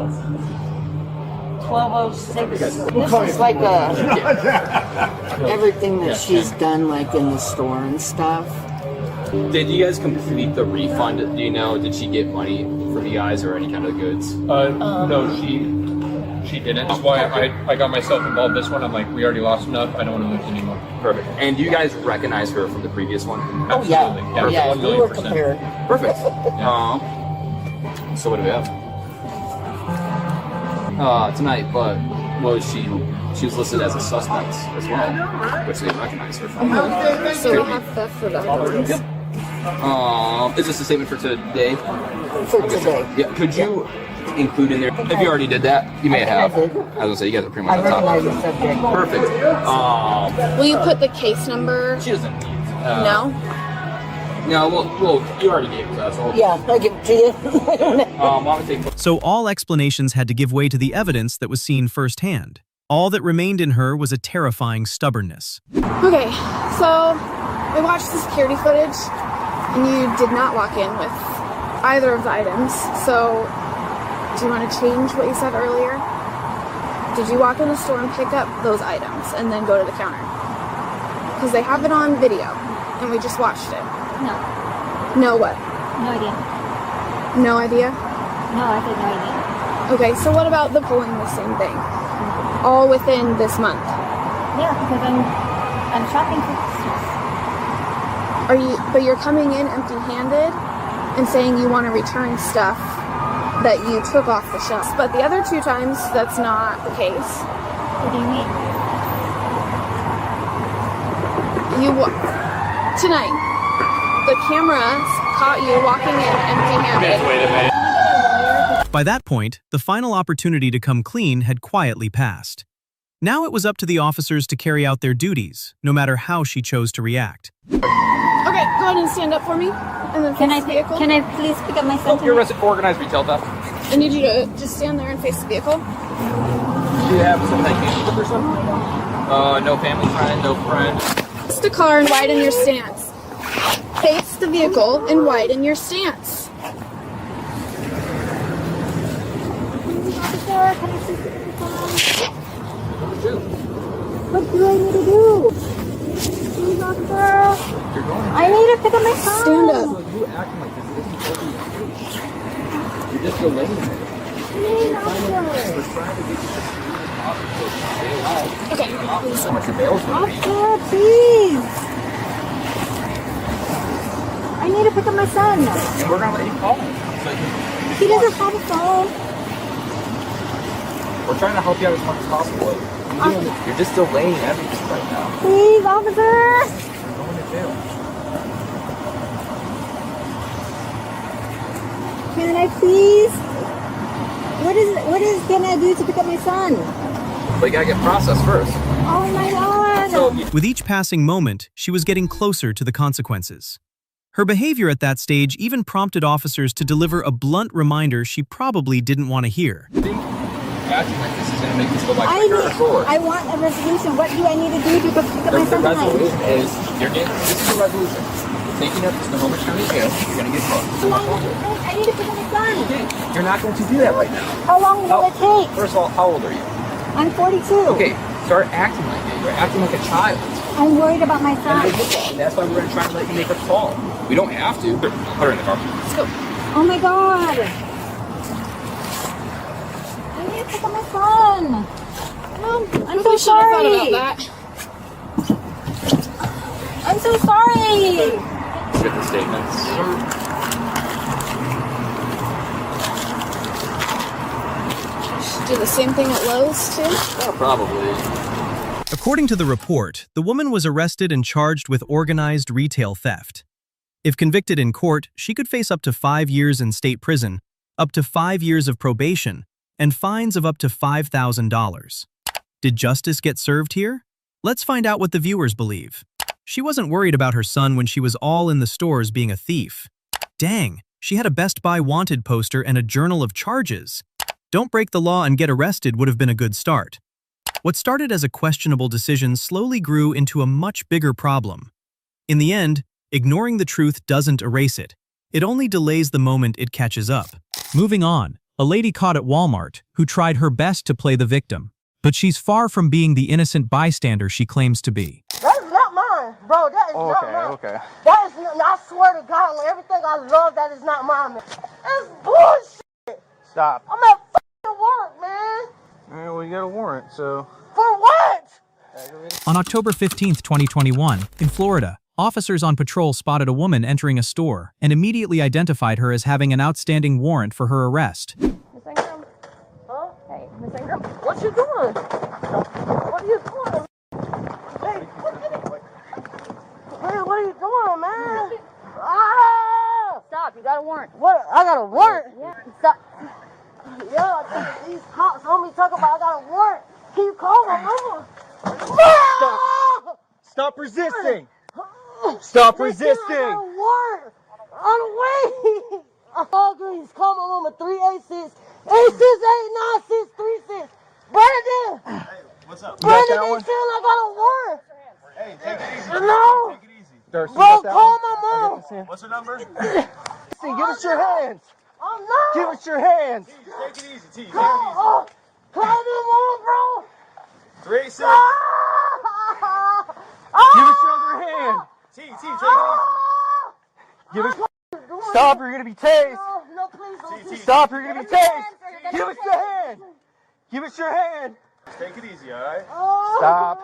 12:06. This is like everything that she's done, like in the store and stuff. Did you guys complete the refund? Do you know, did she get money from you guys or any kind of goods? No, she didn't. That's why I got myself involved this one. I'm like, we already lost enough. I don't want to lose anymore. Perfect. And do you guys recognize her from the previous one? Oh yeah, Perfect. yeah. We were compared. Perfect. So what do we have? Tonight, but she was listed as a suspect as well, which they recognize her from. So we have theft for that. Yep. Is this a statement for today? For today. Yeah. Could you include in there? If you already did that, you may have. I was gonna say you guys are pretty much on top. I recognize the subject. Perfect. Will you put the case number? She doesn't need. No. No, well, you already gave it to us. So yeah, I give it to you. So all explanations had to give way to the evidence that was seen firsthand. All that remained in her was a terrifying stubbornness. Okay, so we watched the security footage, and you did not walk in with either of the items. So, do you want to change what you said earlier? Did you walk in the store and pick up those items and then go to the counter? Because they have it on video, and we just watched it. No. No what? No idea. No idea? No, I said no idea. Okay, so what about the pulling the same thing? All within this month? Yeah, because I'm shopping for Christmas. But you're coming in empty-handed and saying you want to return stuff that you took off the shelf. But the other 2 times, that's not the case. What do you mean? Tonight, the cameras caught you walking in empty-handed. Wait a minute. By that point, the final opportunity to come clean had quietly passed. Now it was up to the officers to carry out their duties, no matter how she chose to react. Okay, go ahead and stand up for me. And then face the vehicle. Can I please pick up my son? You're arrested for organized retail theft. I need you to just stand there and face the vehicle. Do you have some medication with or something? No family friend, no friend. Face the car and widen your stance. Face the vehicle and widen your stance. What do I need to do? Please, officer. I need to pick up my son. Stand up. You acting like this isn't You're just delaying it. Please, officer. Okay. Officer, please. I need to pick up my son. And we're gonna let you call him. He doesn't have a phone. We're trying to help you out as much as possible. You're just delaying everything right now. Please, officer. You're going to jail. Can I please? What is gonna do to pick up my son? But you gotta get processed first. Oh my God. With each passing moment, she was getting closer to the consequences. Her behavior at that stage even prompted officers to deliver a blunt reminder she probably didn't want to hear. Acting like this is gonna make this go by quicker or slower. I want a resolution. What do I need to do to pick up my son The tonight? resolution is, this is the resolution. Taking up to the Homer County Jail, you're gonna get caught. I need to pick up my son. Okay, you're not going to do that right now. How long will it take? First of all, how old are you? I'm 42. Okay, start acting like it. You're acting like a child. I'm worried about my son. And that's why we're gonna try to let you make a call. We don't have to. Put her in the car. Let's go. Oh my God. I need to pick up my son. I'm so sorry. Thought about that. I'm so sorry. Get the statements. Do the same thing at Lowe's too? Yeah, probably. According to the report, the woman was arrested and charged with organized retail theft. If convicted in court, she could face up to 5 years in state prison, up to 5 years of probation, and fines of up to $5,000. Did justice get served here? Let's find out what the viewers believe. She wasn't worried about her son when she was all in the stores being a thief. Dang, she had a Best Buy wanted poster and a journal of charges. Don't break the law and get arrested would have been a good start. What started as a questionable decision slowly grew into a much bigger problem. In the end, ignoring the truth doesn't erase it. It only delays the moment it catches up. Moving on, a lady caught at Walmart who tried her best to play the victim. But she's far from being the innocent bystander she claims to be. That is not mine, bro. That is not mine. Okay. That is not, I swear to God, on everything I love, that is not mine, man. That's bullshit. Stop. I'm at f***ing work, man. Alright, well, you got a warrant, so... For what? On October 15th, 2021, in Florida, officers on patrol spotted a woman entering a store and immediately identified her as having an outstanding warrant for her arrest. Huh? Hey, Miss Ingram. What you doing? What are you doing? Hey, what are you doing, man? Ah! Stop, you got a warrant. What? I got a warrant? Yeah. Stop. Yeah, these cops on me talking about I got a warrant. Can you call my mama? Stop resisting! Stop resisting! I got a warrant. On the way. All greens, call my mama 386 8689636. Brandon! Hey, what's up? Brandon, they saying I got a warrant. Hey, take it easy. No! Take it easy. Darcy, Bro, call my mom. What's her number? Give us your hands. I'm not. Give us your hands. T, take it easy, T. Take it easy. Call my mom, bro. 386. Give us your other hand. T, take it easy. Give us. Stop, you're gonna be tased. No, please don't. Stop, you're gonna be tased. Give us your hand. Give us your hand. Take it easy, all right? Stop.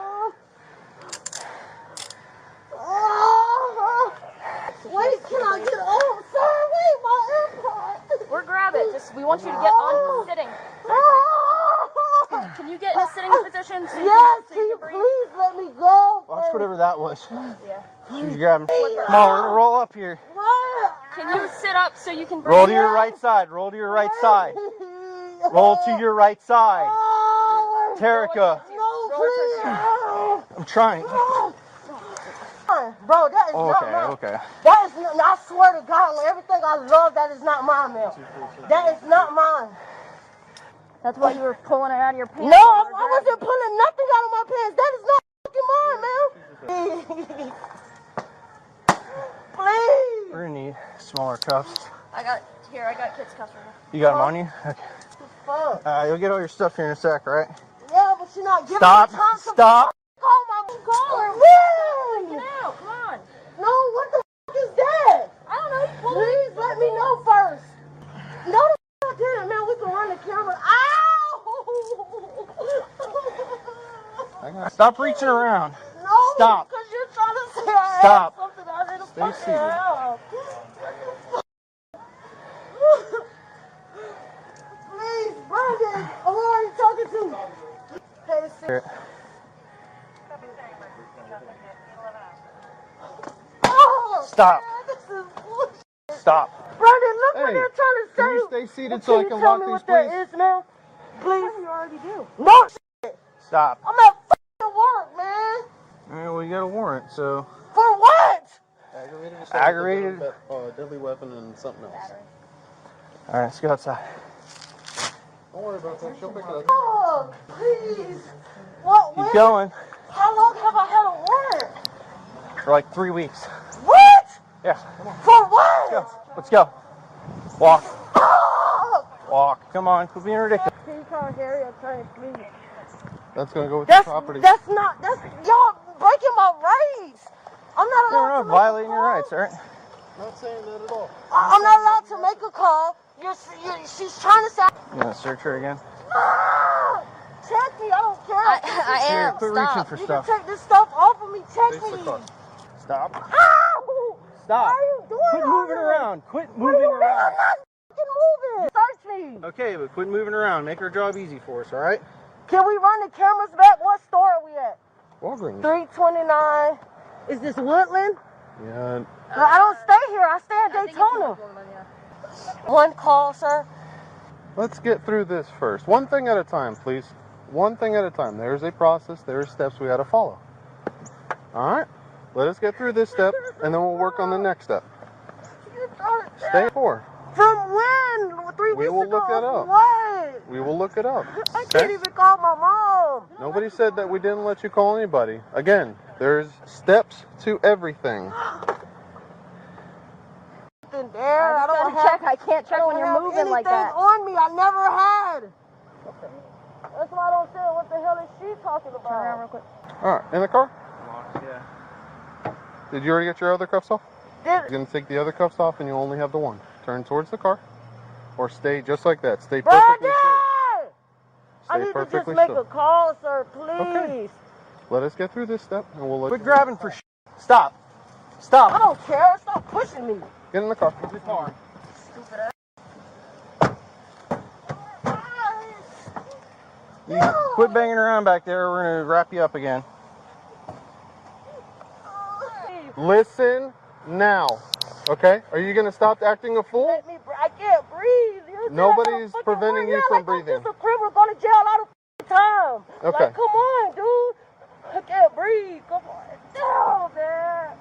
Wait, can I get on? Sir, wait, my AirPod. Or grab it. We want you to get on sitting. Can you get in a sitting position? So Yes, can you please let me go? Watch whatever that was. Yeah. She's grabbing. Come on, roll up here. Can you sit up so you can breathe? Roll to your right side. Roll to your right side. Roll to your right side. Terica. No, please. I'm trying. Bro, that is not mine. Okay. That is not, I swear to God, on everything I love, that is not mine, man. That is not mine. That's why you were pulling it out of your pants. No, I wasn't pulling nothing out of my pants. That is not fucking mine, man. Please. We're gonna need smaller cuffs. I got kids cuffs right now. You got them on you? Okay. You'll get all your stuff here in a sec, right? Yeah, but you're not giving Stop. me time to Stop. call my caller. Get out, come on. No, what the fuck is that? I don't know. Please let me know first. No, the fuck I didn't, man. We can run the camera. Ow! Stop reaching around. No, Stop. because you're trying to say I Stop. had something I didn't Stay fucking seated. have. Please, Brandon, who are you talking to? Hey, Here. oh, Stop. man, this is bullshit. Stop. Brandon, look what Hey, they're trying to say. Can you stay seated so I can tell walk me these, what that please? is, man? Please. You already do. No shit. Stop. I'm at fucking work, man. All right, well, you got a warrant, so. For what? Aggravated. Deadly weapon and something else. All right, let's go outside. Don't worry about that. She'll pick it up. Oh, please. What? Keep going. How long have I had a warrant? For like 3 weeks. What? Yeah. For what? Let's go. Walk. Oh. Walk. Come on. Quit being ridiculous. Can you call Harry? I'm trying to please. That's going to go with the property. That's y'all breaking my rights. I'm not allowed You're to not violating your rights, all right? Not saying that at all. I'm not allowed to make a call. She's trying to say. You want to search her again? Check me. I don't care. I Here, am. quit Stop. reaching for You stuff. can take this stuff off of me. Check me. Stop. Ow! Stop. Why are you doing Quit all moving this? around. Quit What do moving you mean? around. I'm not fucking moving. Search me. Okay, but quit moving around. Make our job easy for us, all right? Can we run the cameras back? What store are we at? Walgreens. 329. Is this Woodland? Yeah. No, I don't stay here. I stay in Daytona. One call, sir. Let's get through this first. One thing at a time, please. One thing at a time. There's a process. There are steps we got to follow. All right? Let us get through this step, and then we'll work on the next step. Stay for. From when? 3 weeks We will ago? look it up. What? We will look it up. I can't even call my mom. Nobody said that we didn't let you call anybody. Again, there's steps to everything. There. I don't have, check. I can't check when you're moving like that. On me. I never had. Okay. That's why I don't say what the hell is she talking about. Turn around real quick. All right, in the car? Yeah. Did you already get your other cuffs off? Did You're going to take the other cuffs off and you only have the one. Turn towards the car. Or stay just like that. Stay perfectly still. I need to just perfectly make still. a call, sir, please. Okay. Let us get through this step and we'll let Quit grabbing for Stop. Stop. I don't care. Stop pushing me. Get in the car. Get in the car. Stupid ass. You quit banging around back there. We're going to wrap you up again. Listen now. Okay? Are you going to stop acting a fool? Let me I can't breathe. Nobody's preventing you from breathing. I'm just a criminal going to jail all the time. Okay. Like, come on, dude. I can't breathe. Come on. No, man.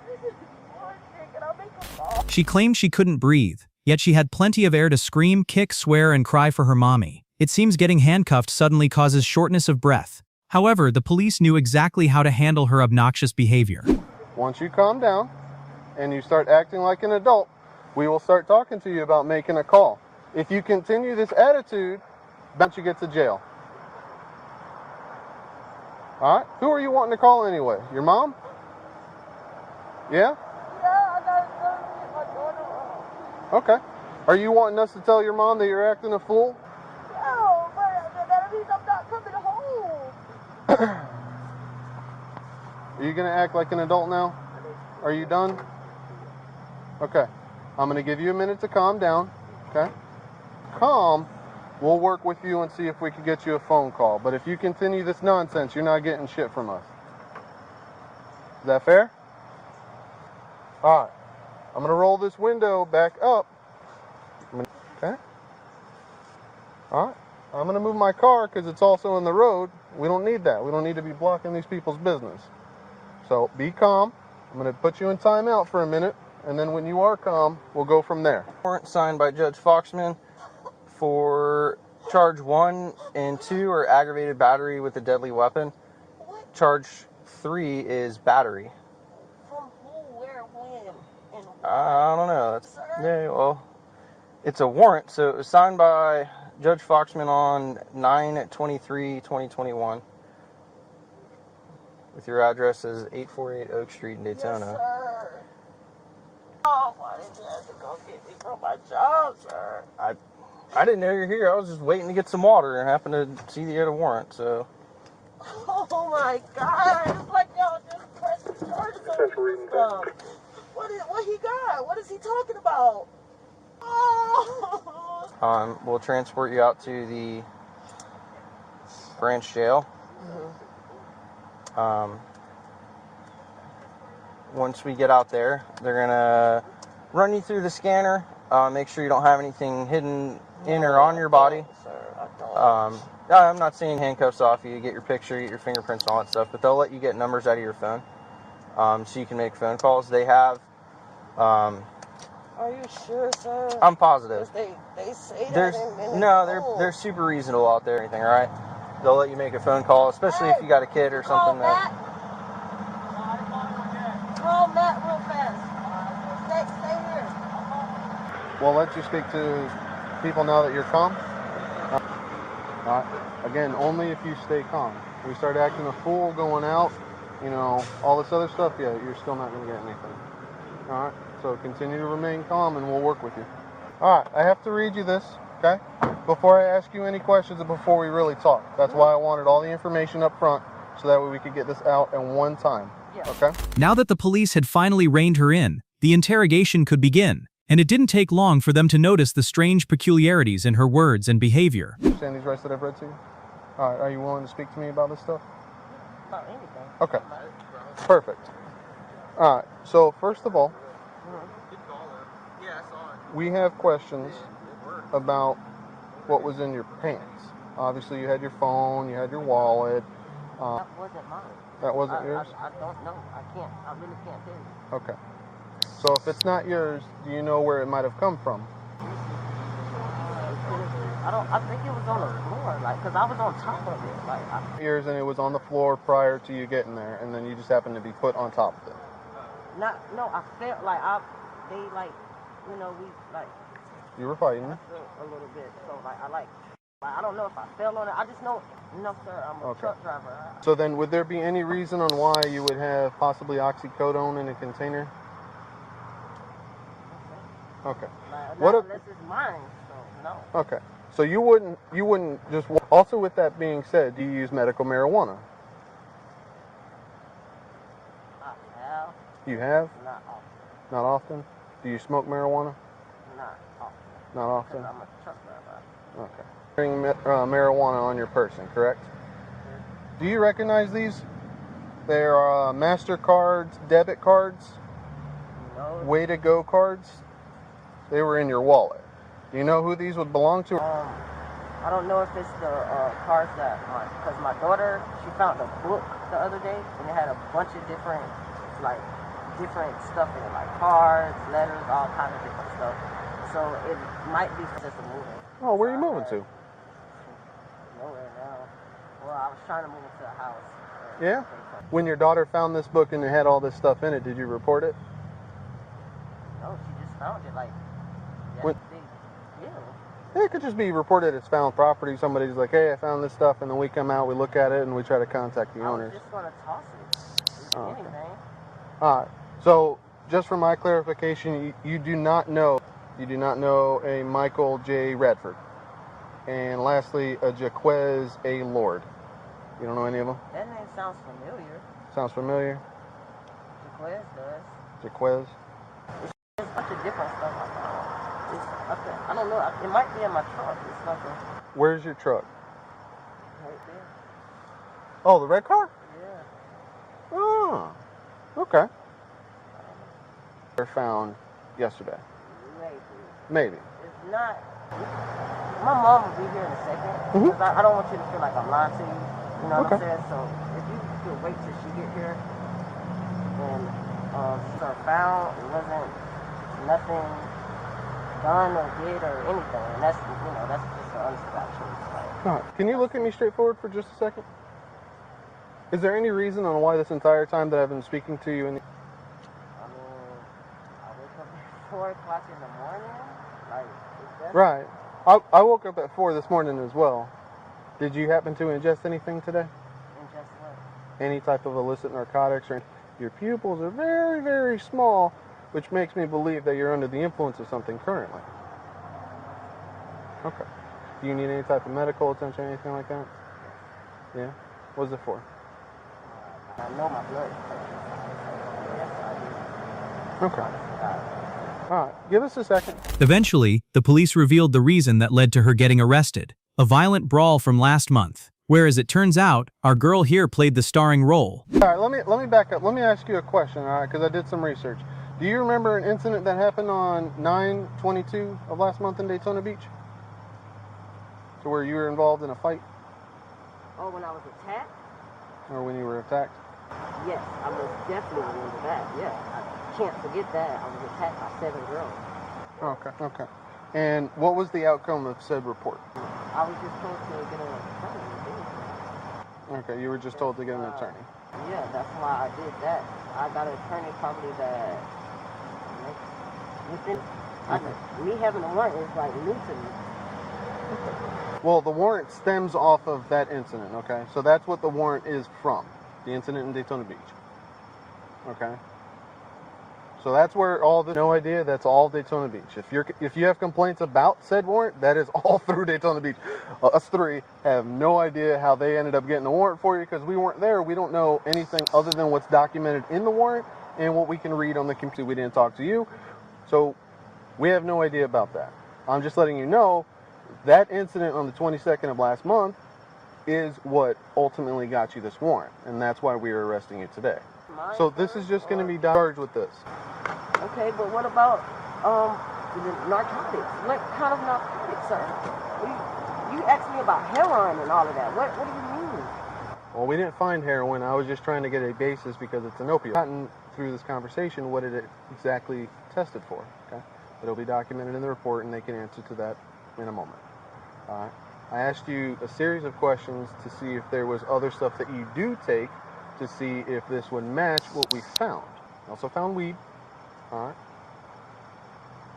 This is bullshit. Can I make a call? She claimed she couldn't breathe, yet she had plenty of air to scream, kick, swear, and cry for her mommy. It seems getting handcuffed suddenly causes shortness of breath. However, the police knew exactly how to handle her obnoxious behavior. Once you calm down and you start acting like an adult, we will start talking to you about making a call. If you continue this attitude, don't you get to jail. All right? Who are you wanting to call anyway? Your mom? Yeah? Yeah, I got to get my daughter off. Okay. Are you wanting us to tell your mom that you're acting a fool? No, but that means I'm not coming home. Are you going to act like an adult now? Are you done? Okay. I'm going to give you a minute to calm down. Okay? Calm. We'll work with you and see if we can get you a phone call. But if you continue this nonsense, you're not getting shit from us. Is that fair? All right. I'm going to roll this window back up. Okay? All right. I'm going to move my car because it's also in the road. We don't need that. We don't need to be blocking these people's business. So be calm. I'm going to put you in timeout for a minute, and then when you are calm, we'll go from there. Warrant signed by Judge Foxman for charge 1 and 2 are aggravated battery with a deadly weapon. Charge 3 is battery. From who, where, when, and I don't know. Yeah, well, it's a warrant, so it was signed by Judge Foxman on 9/23/2021. With your address as 848 Oak Street in Daytona. Yes, sir. Oh, why did you have to go get me from my job, sir? I didn't know you were here. I was just waiting to get some water and happened to see you had a warrant, so. Oh my God! It's like y'all just pressing charges on me stuff. What he got? What is he talking about? Oh. We'll transport you out to the branch jail. Once we get out there, they're gonna run you through the scanner, make sure you don't have anything hidden in or on your body. I'm not saying handcuffs off you, get your picture, get your fingerprints and all that stuff, but they'll let you get numbers out of your phone, so you can make phone calls. They have, Are you sure, sir? I'm positive. They say that they're super reasonable out there, anything, all right? They'll let you make a phone call, especially if you got a kid or something that. Call Matt real fast. Stay here. We'll let you speak to people now that you're calm. Again, only if you stay calm. We start acting a fool going out, all this other stuff, yeah, you're still not going to get anything. All right, so continue to remain calm and we'll work with you. All right, I have to read you this, okay? Before I ask you any questions and before we really talk. That's why I wanted all the information up front so that way we could get this out in one time, okay? Now that the police had finally reined her in, the interrogation could begin, and it didn't take long for them to notice the strange peculiarities in her words and behavior. Understand these rights that I've read to you? All right, are you willing to speak to me about this stuff? About anything. Okay, perfect. All right, so first of all, we have questions about what was in your pants. Obviously, you had your phone, you had your wallet. That wasn't mine. That wasn't yours? I don't know. I really can't tell you. Okay. So if it's not yours, do you know where it might have come from? I think it was on the floor, because I was on top of it. Yours, and it was on the floor prior to you getting there, and then you just happened to be put on top of it. I felt You were fighting. I felt a little bit, so I don't know if I fell on it. I just know, no sir, I'm a truck driver. So then would there be any reason on why you would have possibly oxycodone in a container? Okay. Unless it's mine, so no. Okay. So you wouldn't just, also with that being said, do you use medical marijuana? I have. You have? Not often. Not often? Do you smoke marijuana? Not often. Not often? Because I'm a truck driver. Okay. Carrying marijuana on your person, correct? Do you recognize these? They're MasterCards, debit cards, Way to Go cards. They were in your wallet. Do you know who these would belong to? I don't know if it's the cards because my daughter, she found a book the other day, and it had a bunch of different stuff in it, like cards, letters, all kinds of different stuff. So it might be just a moving. Oh, where are you moving to? Nowhere now. Well, I was trying to move into a house. Yeah? When your daughter found this book and it had all this stuff in it, did you report it? No, she just found it, Yeah, it could just be reported as found property. Somebody's like, hey, I found this stuff, and then we come out, we look at it, and we try to contact the owners. I was just going to toss it. Anything. All right. So, just for my clarification, you do not know a Michael J. Radford. And lastly, a Jaquez A. Lord. You don't know any of them? That name sounds familiar. Sounds familiar? Jaquez does. Jaquez? There's a bunch of different stuff I found. I don't know. It might be in my truck. It's nothing. Where's your truck? Right there. Oh, the red car? Yeah. Oh, okay. They're found yesterday. Maybe. It's not. My mom will be here in a second. Because I don't want you to feel like I'm lying to you. You know what I'm saying? So if you could wait till she get here, and she's found, it wasn't nothing done or did or anything. And that's, that's just an unsatisfactory. Can you look at me straightforward for just a second? Is there any reason on why this entire time that I've been speaking to you? I mean, I wake up at 4 o'clock in the morning. Like, Right. I woke up at 4 this morning as well. Did you happen to ingest anything today? Ingest what? Any type of illicit narcotics? Or your pupils are very, very small, which makes me believe that you're under the influence of something currently. Okay. Do you need any type of medical attention or anything like that? Yeah? What's it for? I know my blood. Okay. All right. Give us a second. Eventually, the police revealed the reason that led to her getting arrested: a violent brawl from last month, where, as it turns out, our girl here played the starring role. All right, let me back up. Let me ask you a question, all right, because I did some research. Do you remember an incident that happened on 9/22 of last month in Daytona Beach? To where you were involved in a fight? Oh, when I was attacked? Or when you were attacked? Yes, I most definitely remember that. Yeah, I can't forget that. I was attacked by 7 girls. Okay. And what was the outcome of said report? I was just told to get an attorney. Okay, you were just told to get an attorney. Yeah, that's why I did that. I got an attorney probably that me having a warrant is like new to me. Well, the warrant stems off of that incident, okay? So that's what the warrant is from, the incident in Daytona Beach. Okay? So that's where all the no idea, that's all Daytona Beach. If you have complaints about said warrant, that is all through Daytona Beach. Us three have no idea how they ended up getting a warrant for you because we weren't there. We don't know anything other than what's documented in the warrant and what we can read on the computer. We didn't talk to you. So we have no idea about that. I'm just letting you know that incident on the 22nd of last month is what ultimately got you this warrant. And that's why we are arresting you today. So this is just going to be charged with this. Okay, but what about the narcotics? What kind of narcotics, sir? You asked me about heroin and all of that. What do you mean? Well, we didn't find heroin. I was just trying to get a basis because it's an opioid. I've gotten through this conversation what it exactly tested for. Okay, it'll be documented in the report, and they can answer to that in a moment. All right. I asked you a series of questions to see if there was other stuff that you do take to see if this would match what we found. I also found weed. All right.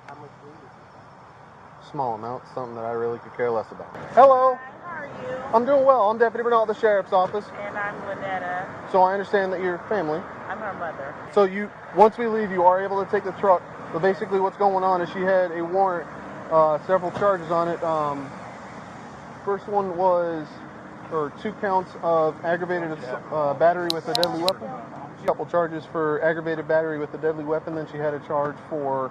How much weed is it? Small amount, something that I really could care less about. Hello. How are you? I'm doing well. I'm Deputy Bernal at the Sheriff's Office. And I'm Lynetta. So I understand that you're family. I'm her mother. So once we leave, you are able to take the truck. But basically what's going on is she had a warrant, several charges on it. First one was for 2 counts of aggravated battery with a deadly weapon. A couple charges for aggravated battery with a deadly weapon. Then she had a charge for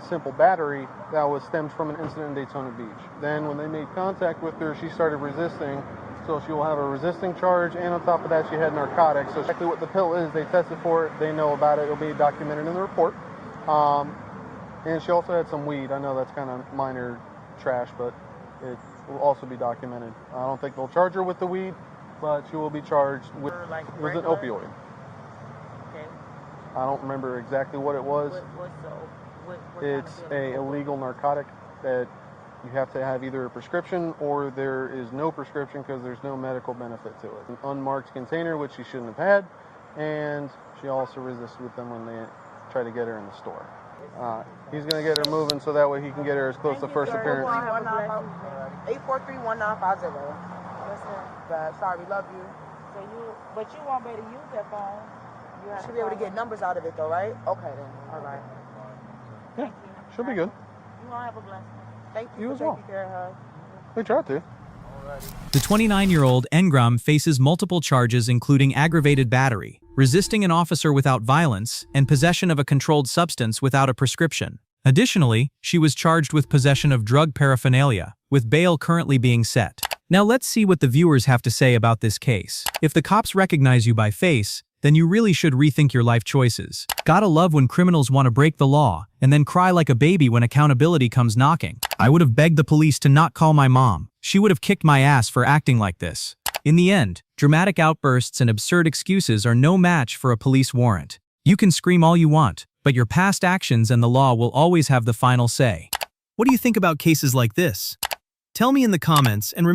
simple battery that was stemmed from an incident in Daytona Beach. Then when they made contact with her, she started resisting. So she will have a resisting charge, and on top of that, she had narcotics. So exactly what the pill is, they tested for it, they know about it, it'll be documented in the report. And she also had some weed. I know that's kind of minor trash, but it will also be documented. I don't think they'll charge her with the weed, but she will be charged with an opioid. Okay. I don't remember exactly what it was. It's a illegal narcotic that you have to have either a prescription or there is no prescription because there's no medical benefit to it. An unmarked container, which she shouldn't have had, and she also resisted with them when they try to get her in the store. He's going to get her moving so that way he can get her as close to first appearance. 843-1950. Sorry, we love you. But you won't be able to use that phone. You should be able to get numbers out of it though, right? Okay then. All right. Yeah, she'll be good. You won't have a blessing. Thank You you as for well. taking care of her. We tried to. The 29-year-old Engram faces multiple charges including aggravated battery, resisting an officer without violence, and possession of a controlled substance without a prescription. Additionally, she was charged with possession of drug paraphernalia, with bail currently being set. Now let's see what the viewers have to say about this case. If the cops recognize you by face, then you really should rethink your life choices. Gotta love when criminals want to break the law, and then cry like a baby when accountability comes knocking. I would have begged the police to not call my mom. She would have kicked my ass for acting like this. In the end, dramatic outbursts and absurd excuses are no match for a police warrant. You can scream all you want, but your past actions and the law will always have the final say. What do you think about cases like this? Tell me in the comments, and remember